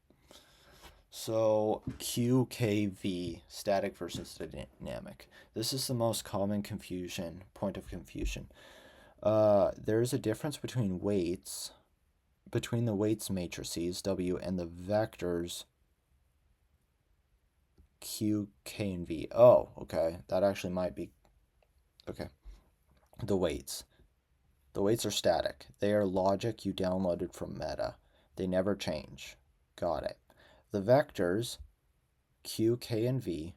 So QKV, static versus dynamic. This is the most common point of confusion. There's a difference between the weights matrices, W, and the vectors, Q, K, and V. Oh, okay. That actually might be, okay. The weights. The weights are static. They are logic you downloaded from Meta. They never change. Got it. The vectors, Q, K, and V,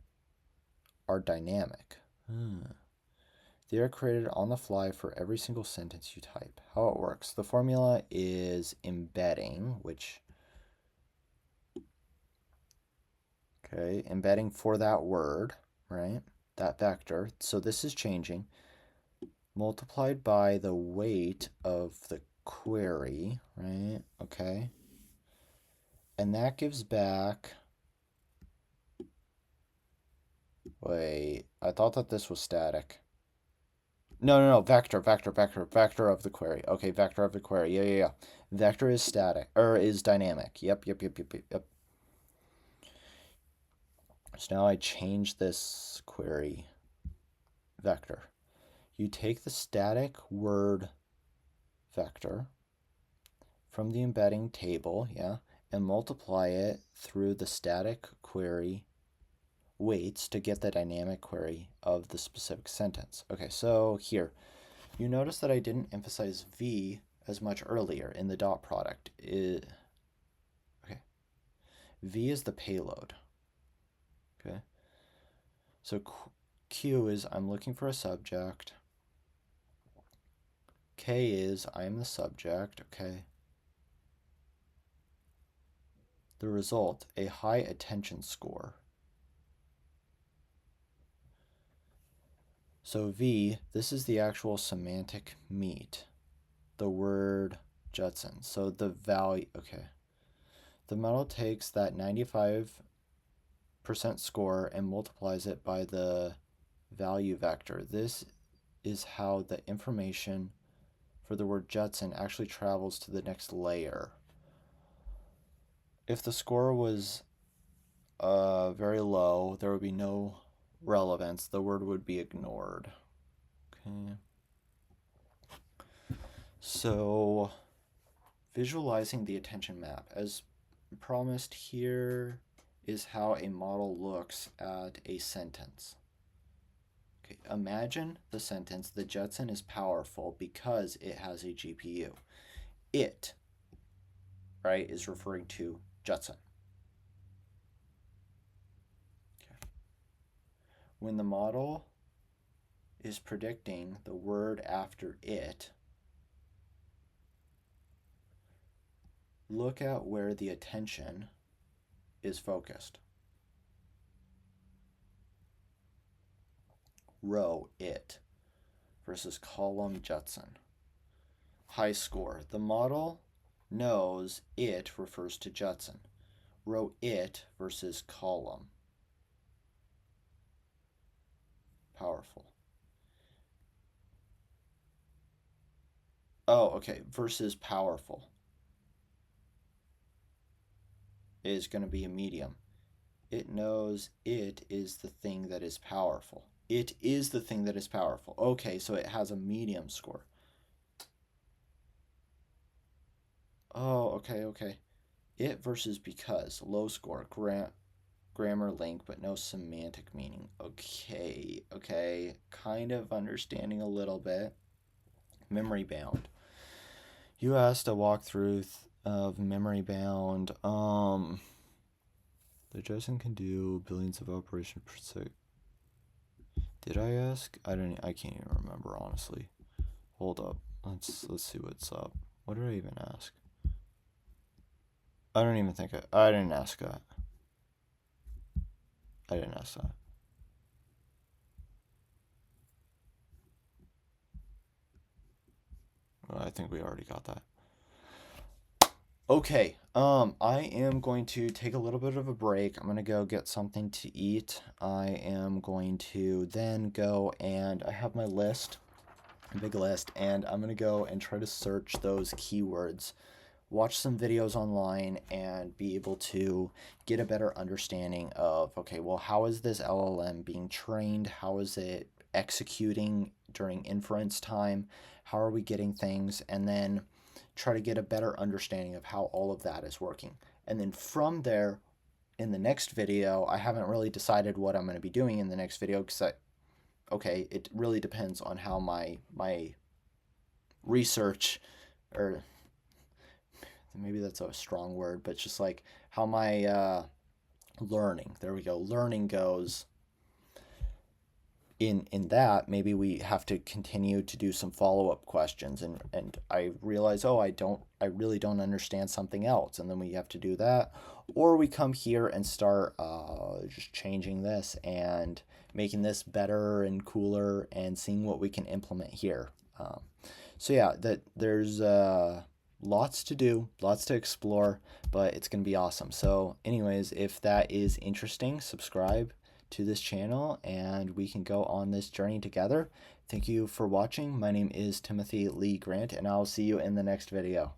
are dynamic. They are created on the fly for every single sentence you type. How it works. The formula is embedding, embedding for that word, right? That vector. So this is changing. Multiplied by the weight of the query, right? Okay. And that gives back, wait, I thought that this was static. No, vector of the query. Okay, vector of the query. Yeah. Vector is static, or is dynamic. Yep. So now I change this query. vector. You take the static word vector from the embedding table, yeah, and multiply it through the static query weights to get the dynamic query of the specific sentence. Okay, so here, you notice that I didn't emphasize V as much earlier in the dot product. Okay, V is the payload. Okay, so Q is I'm looking for a subject. K is I am the subject. Okay. The result, a high attention score. So V, this is the actual semantic meat, the word Judson. So the value, okay. The model takes that 95% score and multiplies it by the value vector. This is how the information for the word Judson actually travels to the next layer. If the score was very low, there would be no relevance. The word would be ignored. Okay. So, visualizing the attention map. As promised, here is how a model looks at a sentence. Okay, imagine the sentence, the Judson is powerful because it has a GPU. It, right, is referring to Judson. Okay. When the model is predicting the word after it, look at where the attention is focused. Row, it, versus column, Judson. High score. The model knows it refers to Judson. Row, it versus column. Powerful. Oh, okay. Versus powerful is going to be a medium. It knows it is the thing that is powerful. It is the thing that is powerful. Okay, so it has a medium score. Oh, okay. It versus because. Low score. Grammar link, but no semantic meaning. Okay. Kind of understanding a little bit. Memory bound. You asked a walkthrough of memory bound. The Judson can do billions of operations per second. Did I ask? I can't even remember, honestly. Hold up. Let's see what's up. What did I even ask? I don't even think I didn't ask that. I didn't ask that. Well, I think we already got that. Okay, I am going to take a little bit of a break. I'm going to go get something to eat. I am going to then go and I have my list, a big list, and I'm going to go and try to search those keywords, watch some videos online, and be able to get a better understanding of, okay, well, how is this LLM being trained? How is it executing during inference time? How are we getting things? And then try to get a better understanding of how all of that is working. And then from there, in the next video, I haven't really decided what I'm going to be doing in the next video because it really depends on how my research, or maybe that's a strong word, but just like how my learning goes. In that, maybe we have to continue to do some follow-up questions, and I realize, I really don't understand something else, and then we have to do that, or we come here and start just changing this and making this better and cooler and seeing what we can implement here. So yeah, there's lots to do, lots to explore, but it's gonna be awesome. So anyways, if that is interesting, subscribe to this channel and we can go on this journey together. Thank you for watching. My name is Timothy Lee Grant, and I'll see you in the next video.